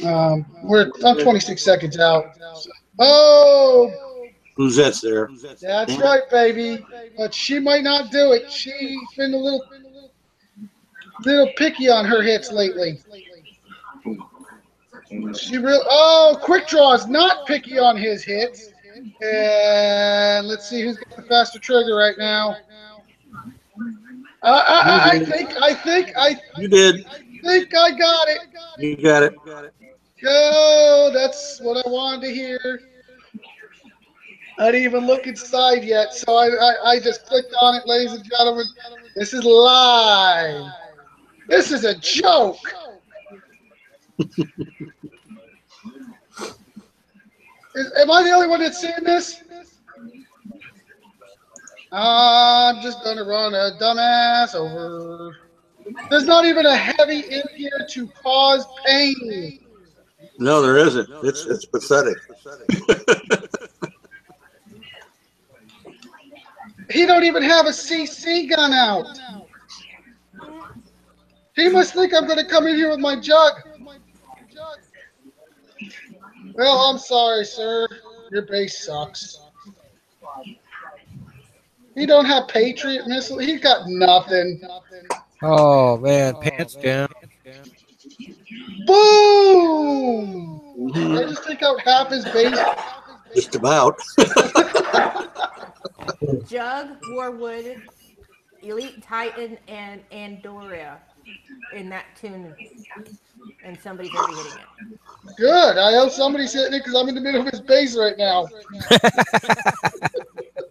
I'm 26 seconds out. Oh, Who's that's there? that's right, baby. But she might not do it. She's been a little picky on her hits lately. Quick Draw is not picky on his hits. And let's see who's got the faster trigger right now. I think You did. I got it. You got it. Go. That's what I wanted to hear. I didn't even look inside yet, so I just clicked on it, ladies and gentlemen. This is live. This is a joke. Am I the only one that's seeing this? I'm just going to run a dumbass over. There's not even a heavy in here to cause pain. No, there isn't. It's pathetic. He don't even have a CC gun out. He must think I'm going to come in here with my jug. Well, I'm sorry, sir. Your base sucks. He don't have Patriot missile. He got nothing. Oh man, pants down. Boom! Did I just take out half his base? Just about. Jug, Warwood, Elite Titan, and Andorra in that tune. And somebody's already hitting it. Good. I hope somebody's hitting it because I'm in the middle of his base right now.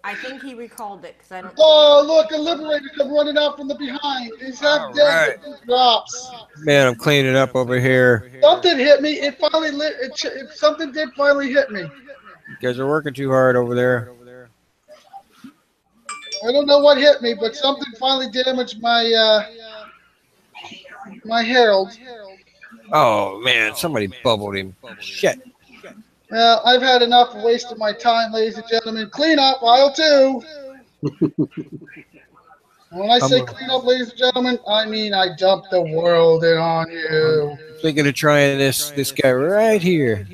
I think he recalled it because I don't. Oh, look, a Liberator come running out from the behind. He's half dead. Right. Drops. Man, I'm cleaning up over here. Something hit me. It finally lit. Something did finally hit me. You guys are working too hard over there. I don't know what hit me, but something finally damaged my my Herald. Oh man, somebody bubbled him. Shit. Well, I've had enough of wasting my time, ladies and gentlemen. Clean up, aisle 2. When I say clean up, ladies and gentlemen, I mean I dumped the world in on you. Thinking of trying this guy right here.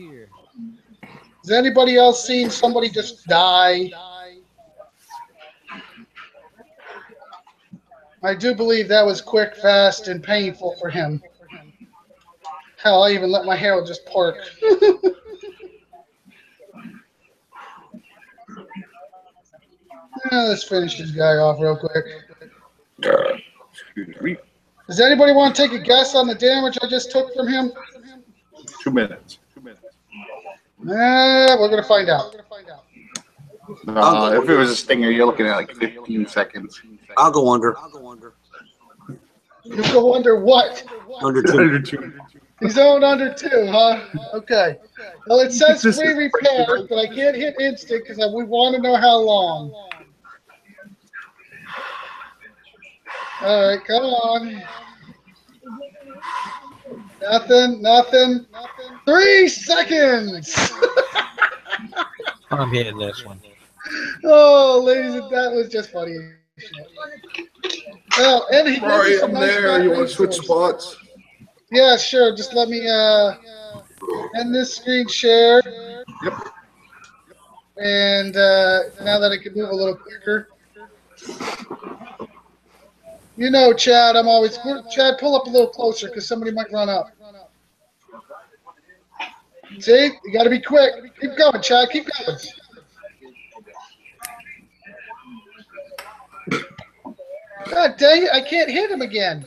Has anybody else seen somebody just die? I do believe that was quick, fast, and painful for him. Hell, I even let my hair just park. Let's finish this guy off real quick. Excuse me. Does anybody want to take a guess on the damage I just took from him? 2 minutes. We're going to find out. If it was a stinger, you're looking at like 15 seconds. I'll go under. You go under what? Under 2. He's going under 2, huh? Okay. Well, it says free repairs, but I can't hit instant because we want to know how long. All right, come on. Nothing. 3 seconds. I'm hitting this one. Oh, ladies, that was just funny. Well, and he Right, I'm there. You want to switch spots? Yeah, sure. Just let me end this screen share. Yep. And now that I can move a little quicker. You know, Chad, I'm always... Chad, pull up a little closer because somebody might run up. See? You got to be quick. Keep going, Chad. Keep going. God dang it. I can't hit him again.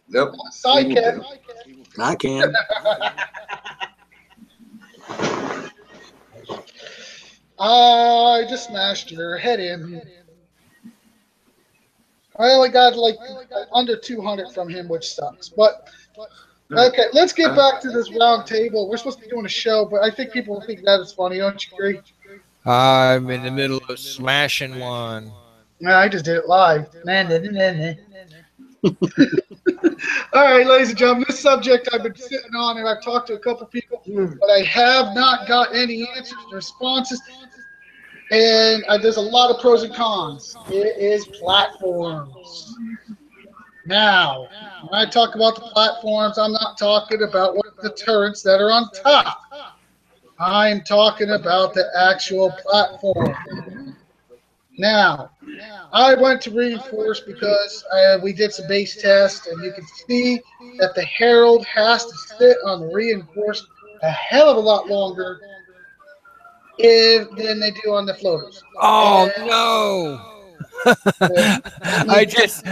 Yep. I can. I can. I just smashed your head in. I only got like under 200 from him, which sucks. But okay, let's get back to this round table. We're supposed to be doing a show, but I think people will think that is funny. Don't you agree? I'm in the middle of smashing one. No, I just did it live. All right, ladies and gentlemen, this subject I've been sitting on, and I've talked to a couple people, but I have not got any answers or responses. And there's a lot of pros and cons. It is platforms. Now, when I talk about the platforms, I'm not talking about what the turrets that are on top. I'm talking about the actual platform. Now, I went to reinforce because we did some base tests, and you can see that the Herald has to sit on the reinforced a hell of a lot longer than they do on the floaters. Oh, no. I just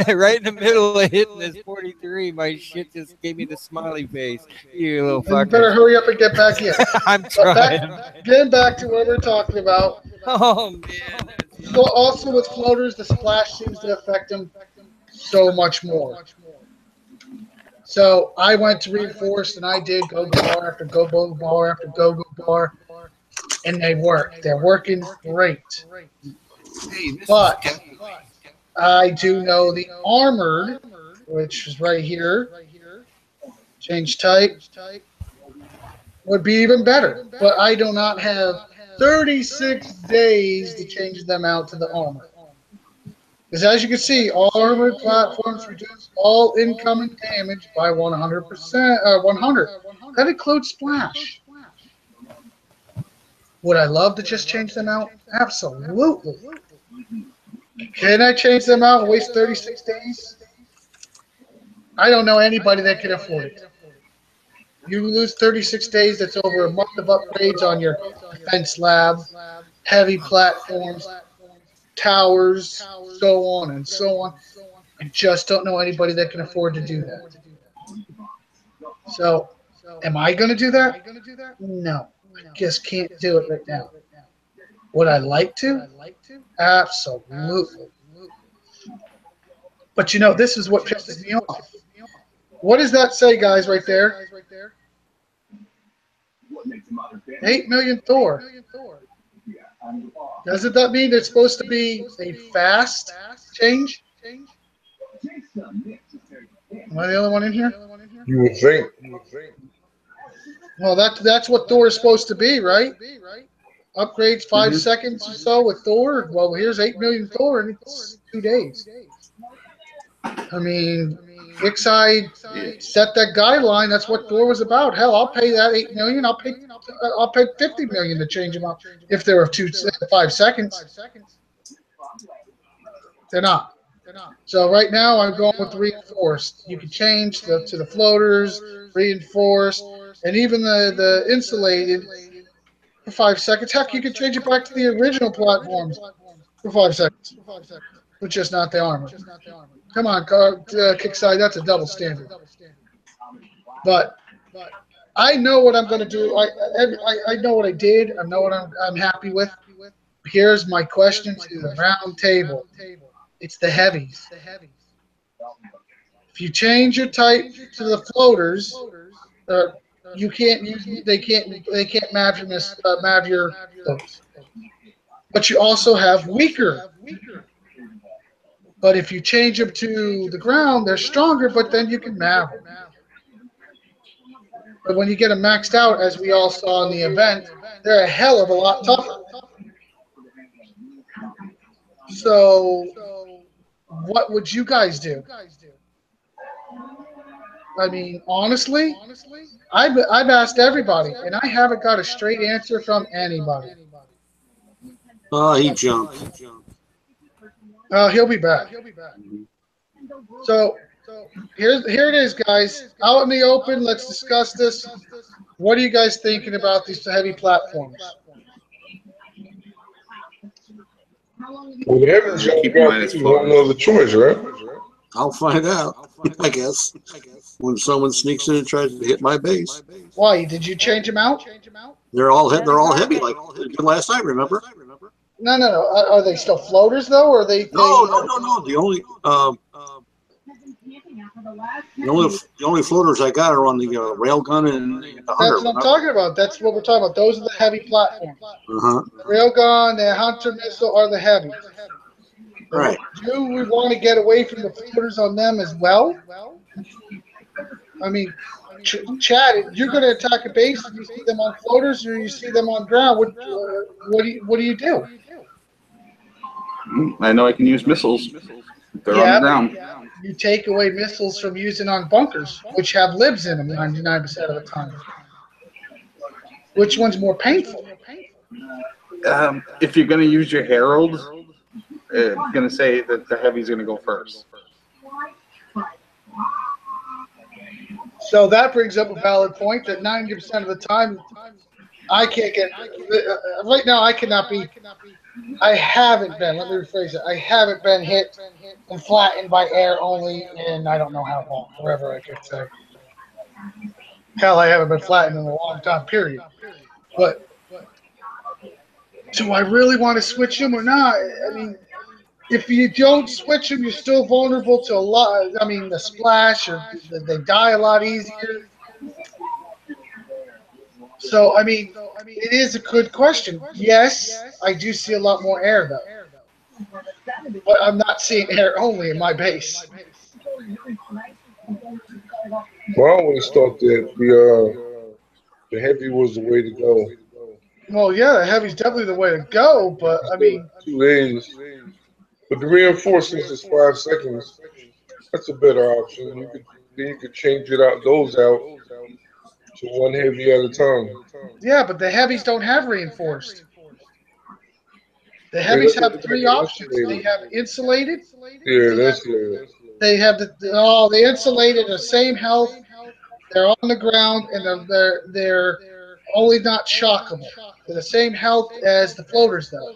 right in the middle of hitting this 43, my shit just gave me the smiley face. You little fucker. You better hurry up and get back in. I'm trying. Getting back to what we're talking about. Oh, man. So also with floaters, the splash seems to affect them so much more. So I went to reinforce, and I did go-go bar after go-go bar after go-go bar, and they work. They're working great. But I do know the armored, which is right here, change type, would be even better. But I do not have 36 days to change them out to the armor. Because as you can see, all armored platforms reduce all incoming damage by 100%. 100. That includes splash. Would I love to just change them out? Absolutely. Can I change them out and waste 36 days? I don't know anybody that can afford it. You lose 36 days, that's over a month of upgrades on your defense lab, heavy platforms, towers, so on and so on. I just don't know anybody that can afford to do that. So, am I going to do that? No. I just can't do it right now. Would I like to? Absolutely. But you know, this is what pisses me off. What does that say, guys, right there? 8 million Thor. Doesn't that mean it's supposed to be a fast change? Am I the only one in here? You would think. Well, that's what Thor is supposed to be, right? Upgrades 5 seconds or so with Thor. Well, here's 8 million Thor, and it's 2 days. I mean, Fixeye set that guideline. That's what Thor was about. Hell, I'll pay that 8 million. I'll pay 50 million to change them out if there were 5 seconds. They're not. So right now I'm going with reinforced. You can change to the floaters, reinforced, and even the insulated for 5 seconds. Heck, you can change it back to the original platforms for 5 seconds, but just not the armor. Come on, Kickside, that's a double standard. But I know what I'm going to do. I know what I did. I know what I'm happy with. Here's my question to the round table. It's the heavies. If you change your type to the floaters, you can't use. They can't map your floats. But you also have weaker. But if you change them to the ground, they're stronger. But then you can map them. But when you get them maxed out, as we all saw in the event, they're a hell of a lot tougher. So, what would you guys do? I mean, honestly, I've asked everybody, and I haven't got a straight answer from anybody. Oh, he jumped. He'll be back. So here it is, guys. Out in the open. Let's discuss this. What are you guys thinking about these heavy platforms? Well, the heavens Keep got minus one other choice, right? I'll find out, I guess, when someone sneaks in and tries to hit my base. Why? Did you change them out? They're all heavy like they did last night. Remember? No. Are they still floaters though, or are they? No. The only floaters I got are on the railgun and the hunter. That's what I'm talking about. That's what we're talking about. Those are the heavy platforms. Uh-huh. The railgun, the hunter missile are the heavy. Right. Do we want to get away from the floaters on them as well? I mean, Chad, you're going to attack a base and you see them on floaters or you see them on ground. What do you do? I know I can use missiles. They're on the ground. You take away missiles from using on bunkers, which have libs in them 99% of the time. Which one's more painful? If you're going to use your Herald, I'm going to say that the heavy's going to go first. So that brings up a valid point that 90% of the time, I can't get. Right now, I cannot be. I haven't been. Let me rephrase it. I haven't been hit and flattened by air only in I don't know how long, forever I could say. Hell, I haven't been flattened in a long time. Period. But do I really want to switch them or not? I mean, if you don't switch them, you're still vulnerable to a lot. I mean, the splash or they die a lot easier. So, I mean, it is a good question. Yes, I do see a lot more air, though. But I'm not seeing air only in my base. Well, I always thought that the heavy was the way to go. Well, yeah, the heavy's definitely the way to go, but, I mean... 2 days. But the reinforcements is 5 seconds. That's a better option. You could change those out to one heavy at a time. Yeah, but the heavies don't have reinforced. The heavies have 3 options. They have insulated. Yeah, that's insulated. They have the insulated, the same health. They're on the ground and they're only not shockable. They're the same health as the floaters, though.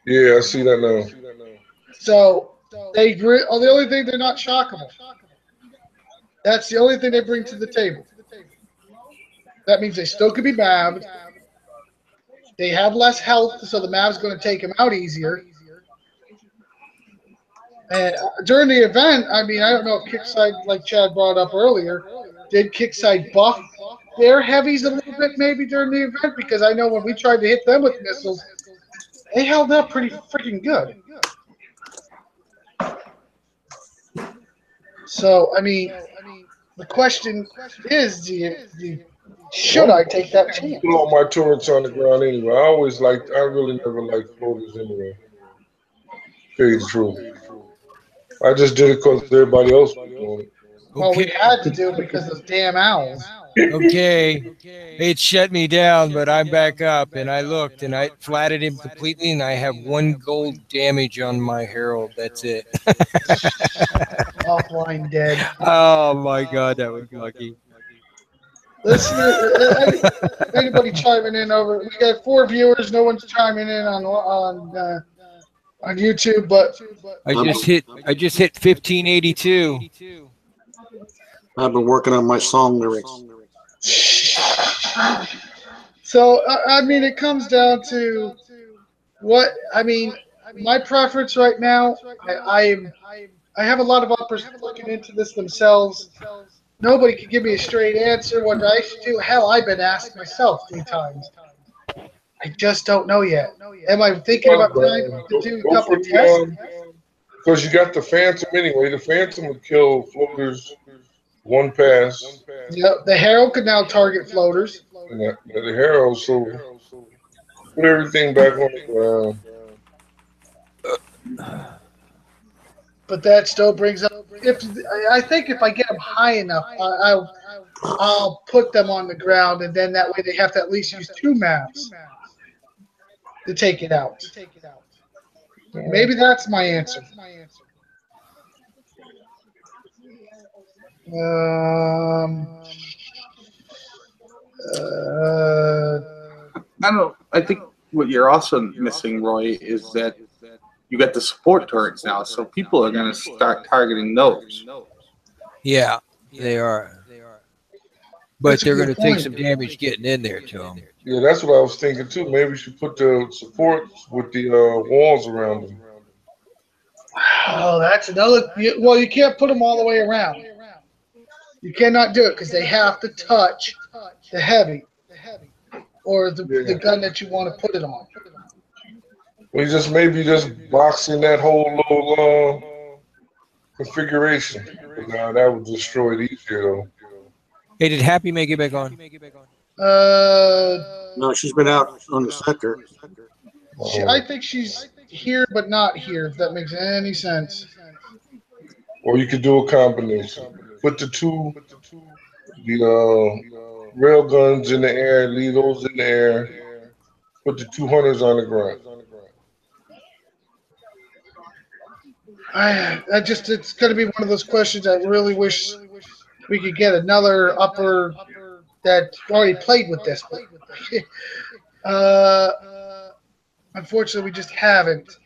Yeah, I see that now. So the only thing they're not shockable. That's the only thing they bring to the table. That means they still could be mabbed. They have less health, so the mab's going to take them out easier. And during the event, I mean, I don't know if Kickside, like Chad brought up earlier, did Kickside buff their heavies a little bit maybe during the event? Because I know when we tried to hit them with missiles, they held up pretty freaking good. So, I mean, the question is, should I take that chance? Put all my turrets on the ground anyway. I really never liked floaters anyway. Tell you the truth. I just did it because everybody else was doing it. Well, we Okay. had to do it because of those damn owls. Okay. It shut me down, but I'm back up, and I looked, and I flatted him completely, and I have 1 gold damage on my herald. That's it. Offline dead. Oh my god, that was lucky. Let's hear anybody chiming in over. We got 4 viewers. No one's chiming in on YouTube, but I just hit 1582. I've been working on my song lyrics. so I mean, it comes down to what I mean. My preference right now, I have a lot of uppers looking into this themselves. Nobody can give me a straight answer. What I should do? Hell, I've been asked myself 3 times. I just don't know yet. Am I thinking about trying to do a Go couple for tests? because you got the Phantom anyway. The Phantom will kill floaters 1 pass. Yeah, the Herald can now target floaters. And the Herald, so put everything back on the ground. But that still brings up. If I think if I get them high enough, I'll put them on the ground, and then that way they have to at least use 2 maps to take it out. Maybe that's my answer. I think what you're also missing, Roy, is that you got the support turrets now, so people are going to start targeting those. Yeah, they are. But That's a they're good going to take point. some damage getting in there to them. Yeah, that's what I was thinking too. Maybe we should put the support with the walls around them. Oh, that's another. Well, you can't put them all the way around. You cannot do it because they have to touch the heavy or the gun that you want to put it on. We just maybe just boxing that whole little configuration. That would destroy it easier though. Hey, did Happy make it back on? No, she's been out on the sector. I think she's here but not here. If that makes any sense. Or you could do a combination. Put the rail guns in the air, leave those in the air. Put the 200s on the ground. It's going to be one of those questions I really wish we could get another upper that already played with this. Unfortunately, we just haven't.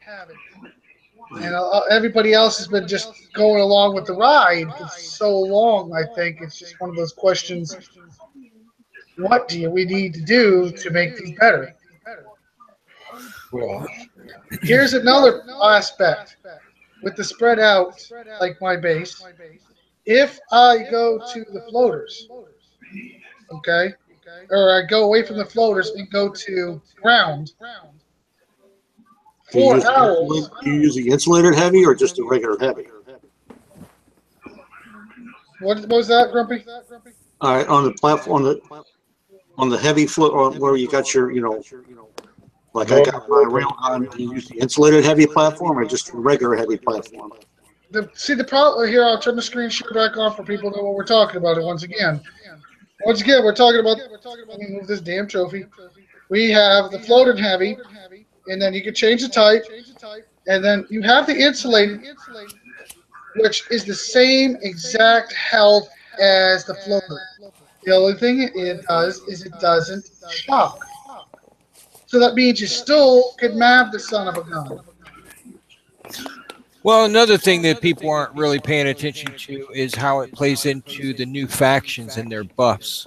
And everybody else has been just going along with the ride for so long. I think it's just one of those questions. What do we need to do to make these better? Well, here's another aspect with the spread out, like my base. If I go to the floaters, okay, or I go away from the floaters and go to ground, Do you 4 owls. you use the insulated heavy or just the regular heavy? What was that, Grumpy? All right, on the platform, on the heavy float, where you got your, like I got my railgun. Do you use the insulated heavy platform or just the regular heavy platform? The problem here. I'll turn the screen share back on for people to know what we're talking about. It once again, we're talking about. Let me move this damn trophy. We have the floated heavy, and then you can change the type, and then you have the insulated, which is the same exact health as the floater. The only thing it does is it doesn't shock. So that means you still could map the son of a gun. Well, another thing that people aren't really paying attention to is how it plays into the new factions and their buffs.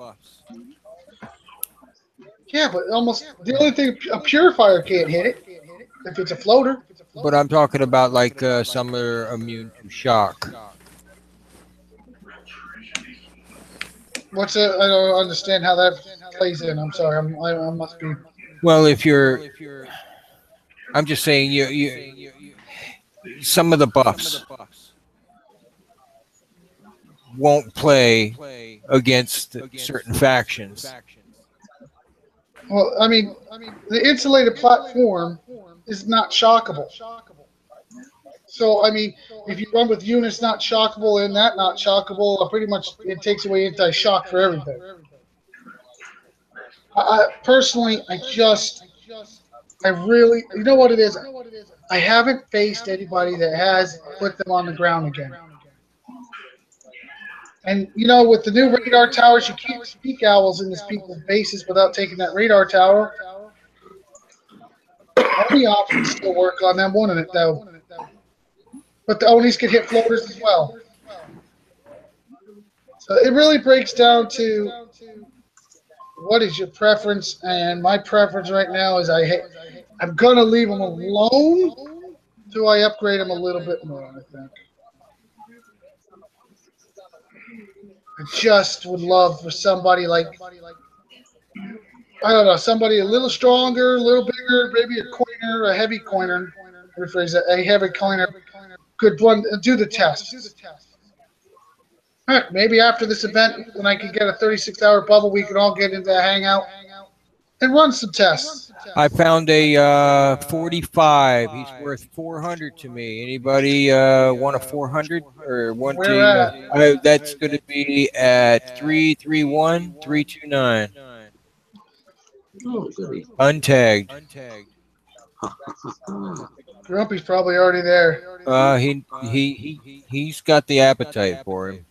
Yeah, but almost the only thing a purifier can't hit it if it's a floater. But I'm talking about like some are immune to shock. I don't understand how that plays in. I'm sorry. I must be. Well, I'm just saying you some of the buffs won't play against certain factions. Well, I mean, the insulated platform is not shockable. So I mean, if you run with units not shockable and that not shockable, pretty much it takes away anti-shock for everything. Personally, I really, you know what it is? I haven't faced anybody that has put them on the ground again. And you know, with the new radar towers, you can't speak owls in this people's bases without taking that radar tower. Oni options still work on them, wouldn't it, though? But the Onis could hit floaters as well. So it really breaks down to what is your preference, and my preference right now is I'm gonna leave them alone till I upgrade them a little bit more. I think. I just would love for somebody like, I don't know, somebody a little stronger, a little bigger, maybe a coiner, a heavy coiner. Rephrase that, a heavy coiner could run do the test. Heck, maybe after this event, when I can get a 36-hour bubble, we can all get into a hangout and run some tests. I found a 45. He's worth 400 to me. Anybody want a 400 or want Where to? at? That's going to be at 331-329. Oh, goody. Untagged. Grumpy's probably already there. He's got the appetite for him.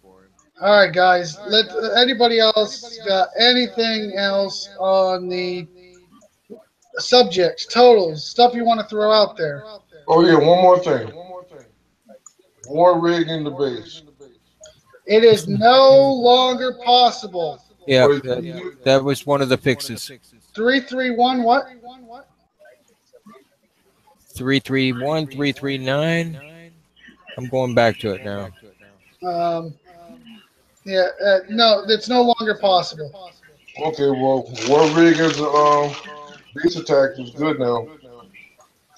All right, guys. Let anybody else got anything else on the subjects, totals, stuff you want to throw out there? Oh yeah, one more thing. War rig in the base. It is no longer possible. Yeah, Wait, that was one of the fixes. 331 what? 331, 339. I'm going back to it now. Yeah, no, it's no longer possible. Okay, well, war rig is base attack is good now.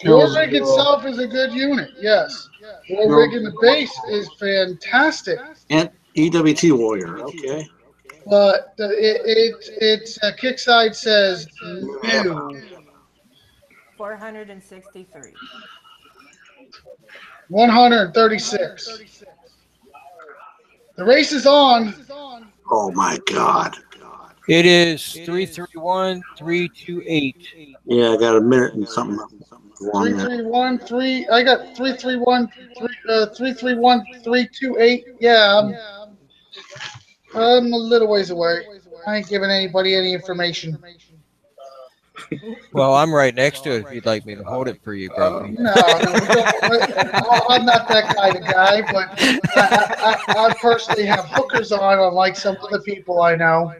War rig itself is a good unit, yes. War rig in the base is fantastic. And EWT Warrior, okay. But its kickside says no. 463. 136. The race is on. Oh my God. It is 331, 328. Yeah, I got a minute and something. 331 3. I got 331 331 328. Yeah, I'm a little ways away. I ain't giving anybody any information. Well, I'm right next to it if you'd like me to hold it for you, Grumpy. No, I'm not that kind of guy, but I personally have hookers on, unlike some other people I know.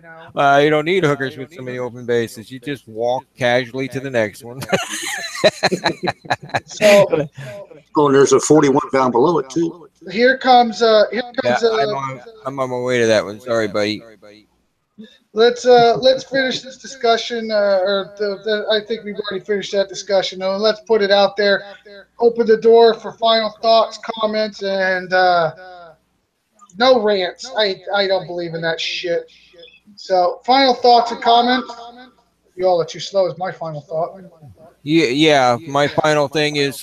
You don't need hookers with so many open bases. You just walk casually to the next one. So, Oh, and there's a 41 down below it too. here comes. Yeah, I'm on my way to that one. Sorry, buddy. Let's finish this discussion, I think we've already finished that discussion. And let's put it out there. Open the door for final thoughts, comments, and no rants. I don't believe in that shit. So, final thoughts and comments. Y'all are too slow is my final thought. Yeah. My final thing is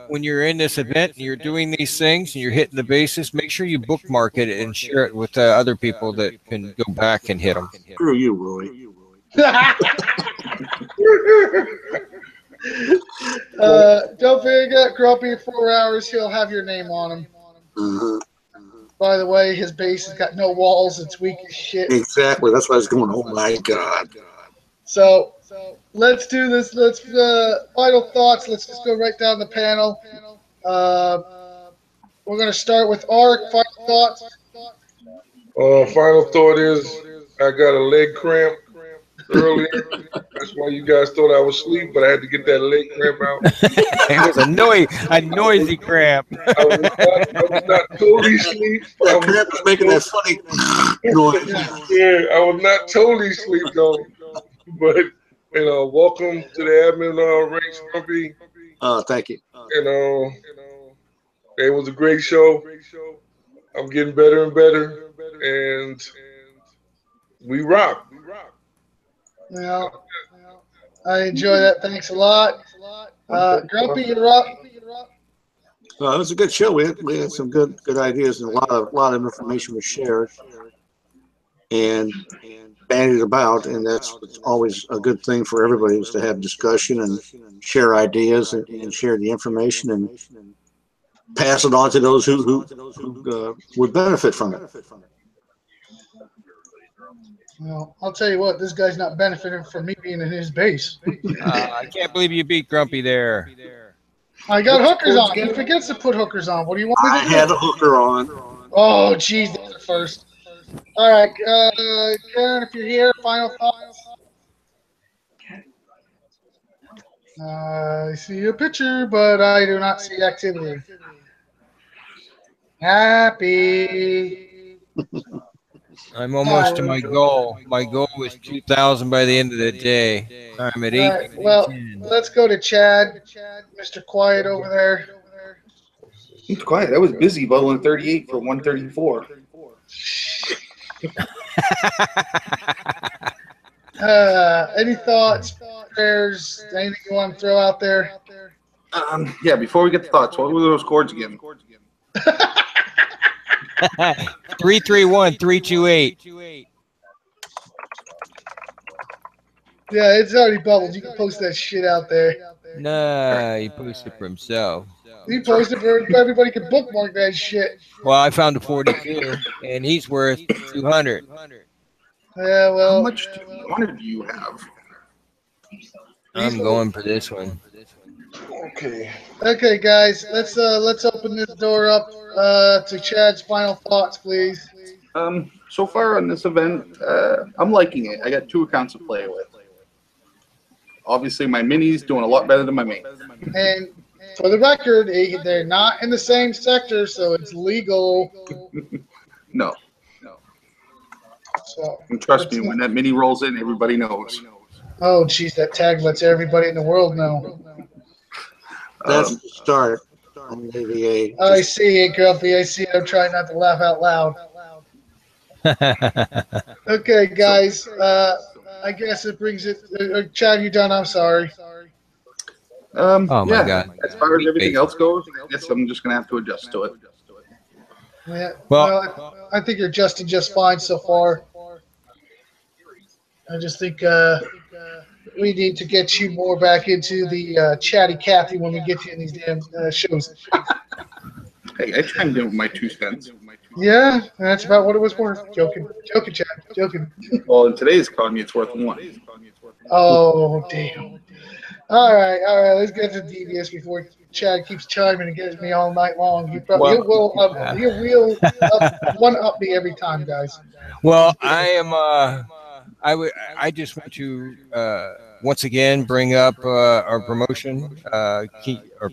when you're in this event and you're doing these things and you're hitting the bases, make sure you bookmark it and share it with other people that can go back and hit them. Screw you, Roy. Don't forget, Grumpy, 4 hours, he'll have your name on him. By the way, his base has got no walls. It's weak as shit. Exactly. That's why I was going, oh my God. So let's do this. Let's final thoughts. Let's just go right down the panel. We're going to start with Ark. Final thoughts. Final thought is I got a leg cramp earlier. That's why you guys thought I was asleep, but I had to get that leg cramp out. It was a noisy cramp. I was not totally asleep. That cramp was making that funny noise. Yeah, I was not totally asleep though. But welcome to the admin ranks, Grumpy. Thank you. It was a great show. I'm getting better and better, and we rock. Yeah, I enjoy that. Thanks a lot. Grumpy, you're up. It was a good show. We had some good ideas, and a lot of information was shared and bandied about, and that's always a good thing for everybody, is to have discussion and share ideas and share the information and pass it on to those who would benefit from it. Well, I'll tell you what, this guy's not benefiting from me being in his base. I can't believe you beat Grumpy there. I got What's hookers the on. codes He again? forgets to put hookers on. What do you want me I to had do? a hooker on. Oh, jeez, that's the first. All right, Karen, if you're here, final thoughts. I see a picture, but I do not see activity. Happy. I'm almost to my goal. My goal was 2,000 by the end of the day. I'm at All right, well, 810. let's go to Chad, Mr. Quiet over there. It's quiet. That was busy bowling 38 for 134. Any thoughts, prayers, anything you want to throw out there? Yeah, before we get to thoughts, what were those chords again? 331 328. Yeah, it's already bubbled. You can post that shit out there. Nah, he posted for himself. You post it for everybody can bookmark that shit. Well, I found a 42, and he's worth 200. Yeah, How well, much honor do you have? I'm going for this one. Okay. okay, guys, let's open this door up to Chad's final thoughts, please. So far on this event, I'm liking it. I got 2 accounts to play with. Obviously, my mini's doing a lot better than my main. And for the record, they're not in the same sector, so it's legal. No. So, And trust me, when that mini rolls in, everybody knows. oh, jeez, that tag lets everybody in the world know. That's the start on the AVA. I see it, Grumpy. I see it. I'm trying not to laugh out loud. Okay, guys. I guess it brings it. Chad, you done? I'm sorry. Oh my Yeah, God. as far as everything else goes, I guess I'm just going to have to adjust to it. Yeah. Well- Well, I think you're adjusting just fine so far. I just think we need to get you more back into the chatty Cathy when we get you in these damn shows. Hey, I chimed in with my 2 cents. Yeah, that's about what it was worth. Joking, Chad, joking. Well, in today's economy, it's worth 1. Oh, damn. All right. Let's get to devious before Chad keeps chiming and gets me all night long. He will one up me every time, guys. Well, I am. I just want to once again bring up our promotion, our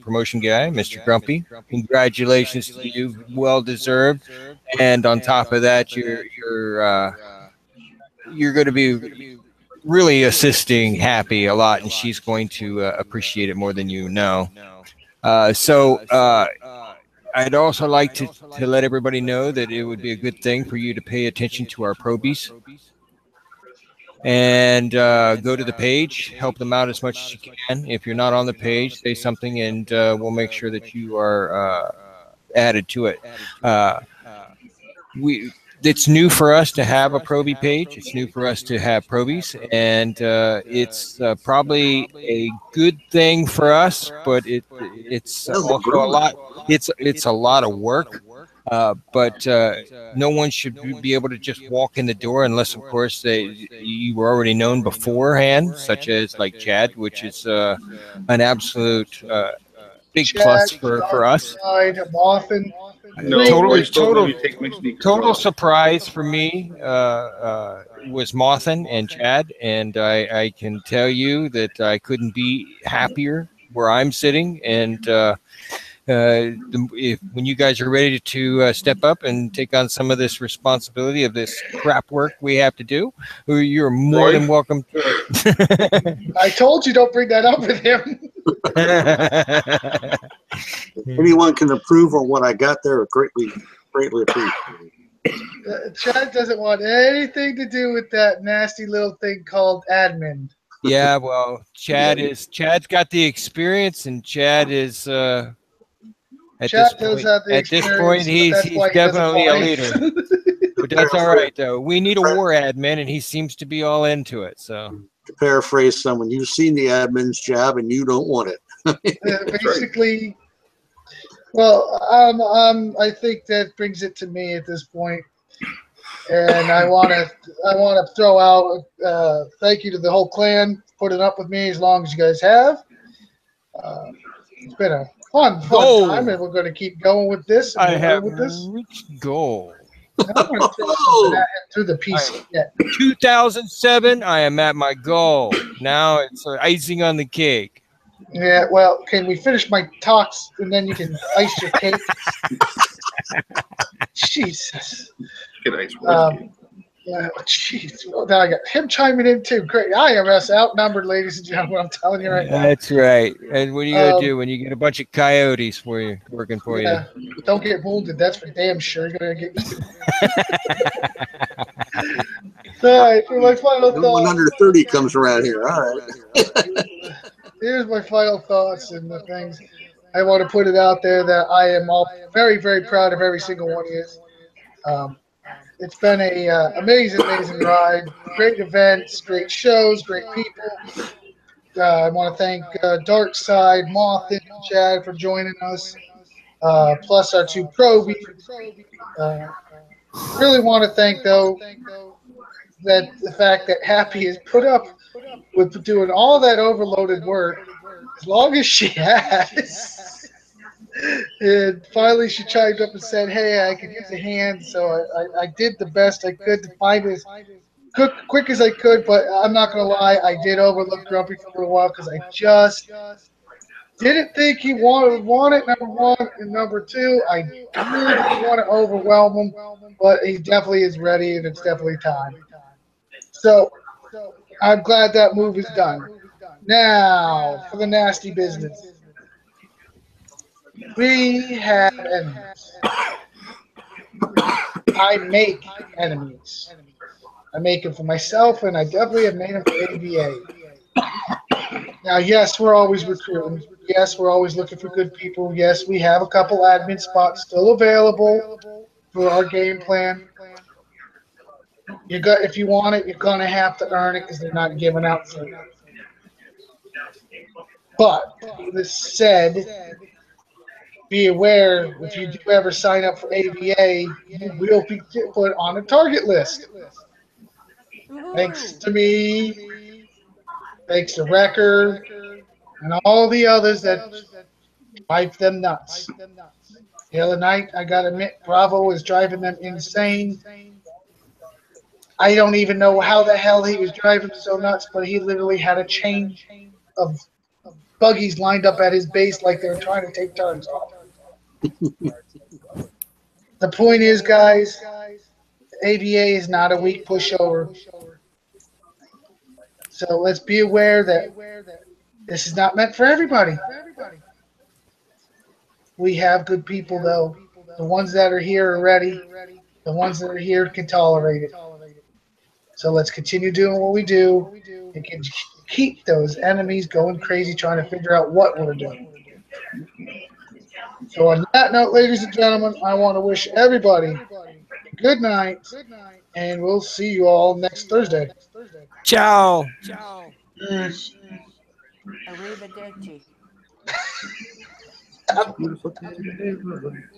promotion guy, Mr. Grumpy. Congratulations to you, well deserved. And on top of that, you're going to be really assisting Happy a lot, and she's going to appreciate it more than you know. So I'd also like to let everybody know that it would be a good thing for you to pay attention to our probies and go to the page, help them out as much as you can. If you're not on the page, say something, and we'll make sure that you are added to it. It's new for us to have a Proby page. It's new for us to have Probies, and it's probably a good thing for us, but it's also a lot. It's a lot of work. But no one should be able to just walk in the door unless, of course, you were already known beforehand, such as like Chad, which is an absolute big plus for us. Mothin. No, Total surprise for me was Mothin and Chad, and I can tell you that I couldn't be happier where I'm sitting. And when you guys are ready to step up and take on some of this responsibility of this crap work we have to do, you're more than welcome to it. I told you don't bring that up with him. Anyone can approve on what I got there, greatly appreciated. Chad doesn't want anything to do with that nasty little thing called admin. Yeah, well, Chad's got the experience, and Chad is Chat does have the At this point, experience, but that's he's why he doesn't definitely a whine. leader. But that's all right, though. We need a war admin, and he seems to be all into it. So, To paraphrase someone, you've seen the admin's job and you don't want it. Basically, well, I think that brings it to me at this point, and I want to throw out thank you to the whole clan for putting up with me as long as you guys have. It's been a fun Goal. time, and we're going to keep going with this. And I we'll have with this. reached goal. I'm going to throw something at him through the PC. Yeah. 2007, I am at my goal. Now it's icing on the cake. Yeah, well, can we finish my talks and then you can ice your cake? Jesus. Get ice cake. Jeez. Well, now I got him chiming in too. Great. IRS outnumbered, ladies and gentlemen. I'm telling you right now. That's right. And what are you going to do when you get a bunch of coyotes for you, working for you? Don't get wounded. That's for damn sure. You're going to get. All right. For my final No one thoughts. under 30 comes around here. All right. Here's my final thoughts and the things. I want to put it out there that I am all very, very proud of every single one of you. It's been a amazing ride. Great events, great shows, great people. I want to thank Dark Side, Moth, and Chad for joining us. Plus our two probies. Really want to thank though that the fact that Happy is put up with doing all that overloaded work as long as she has. And finally, she chimed up and said, "Hey, I could use a hand." So I did the best I could to find it as quick as I could. But I'm not gonna lie, I did overlook Grumpy for a little while because I just didn't think he want it. Number one, and number two, I really didn't want to overwhelm him, but he definitely is ready, and it's definitely time. So I'm glad that move is done. Now for the nasty business. We have enemies. I make enemies. I make them for myself, and I definitely have made them for AVA. Now, yes, we're always recruiting. Yes, we're always looking for good people. Yes, we have a couple admin spots still available for our game plan. If you want it, you're gonna have to earn it because they're not giving out free. But this said, be aware if you do ever sign up for AVA, you will be put on a target list. Thanks to me, thanks to Wrecker, and all the others that drive them nuts. The other night, I gotta admit, Bravo was driving them insane. I don't even know how the hell he was driving so nuts, but he literally had a chain of buggies lined up at his base like they were trying to take turns off. The point is, guys, AVA is not a weak pushover. So let's be aware that this is not meant for everybody. We have good people, though. The ones that are here are ready. The ones that are here can tolerate it. So let's continue doing what we do and can keep those enemies going crazy trying to figure out what we're doing. So on that note, ladies and gentlemen, I want to wish everybody a good night, and we'll see you all next Thursday. Ciao. Yes. Arrivederci. Beautiful day, brother.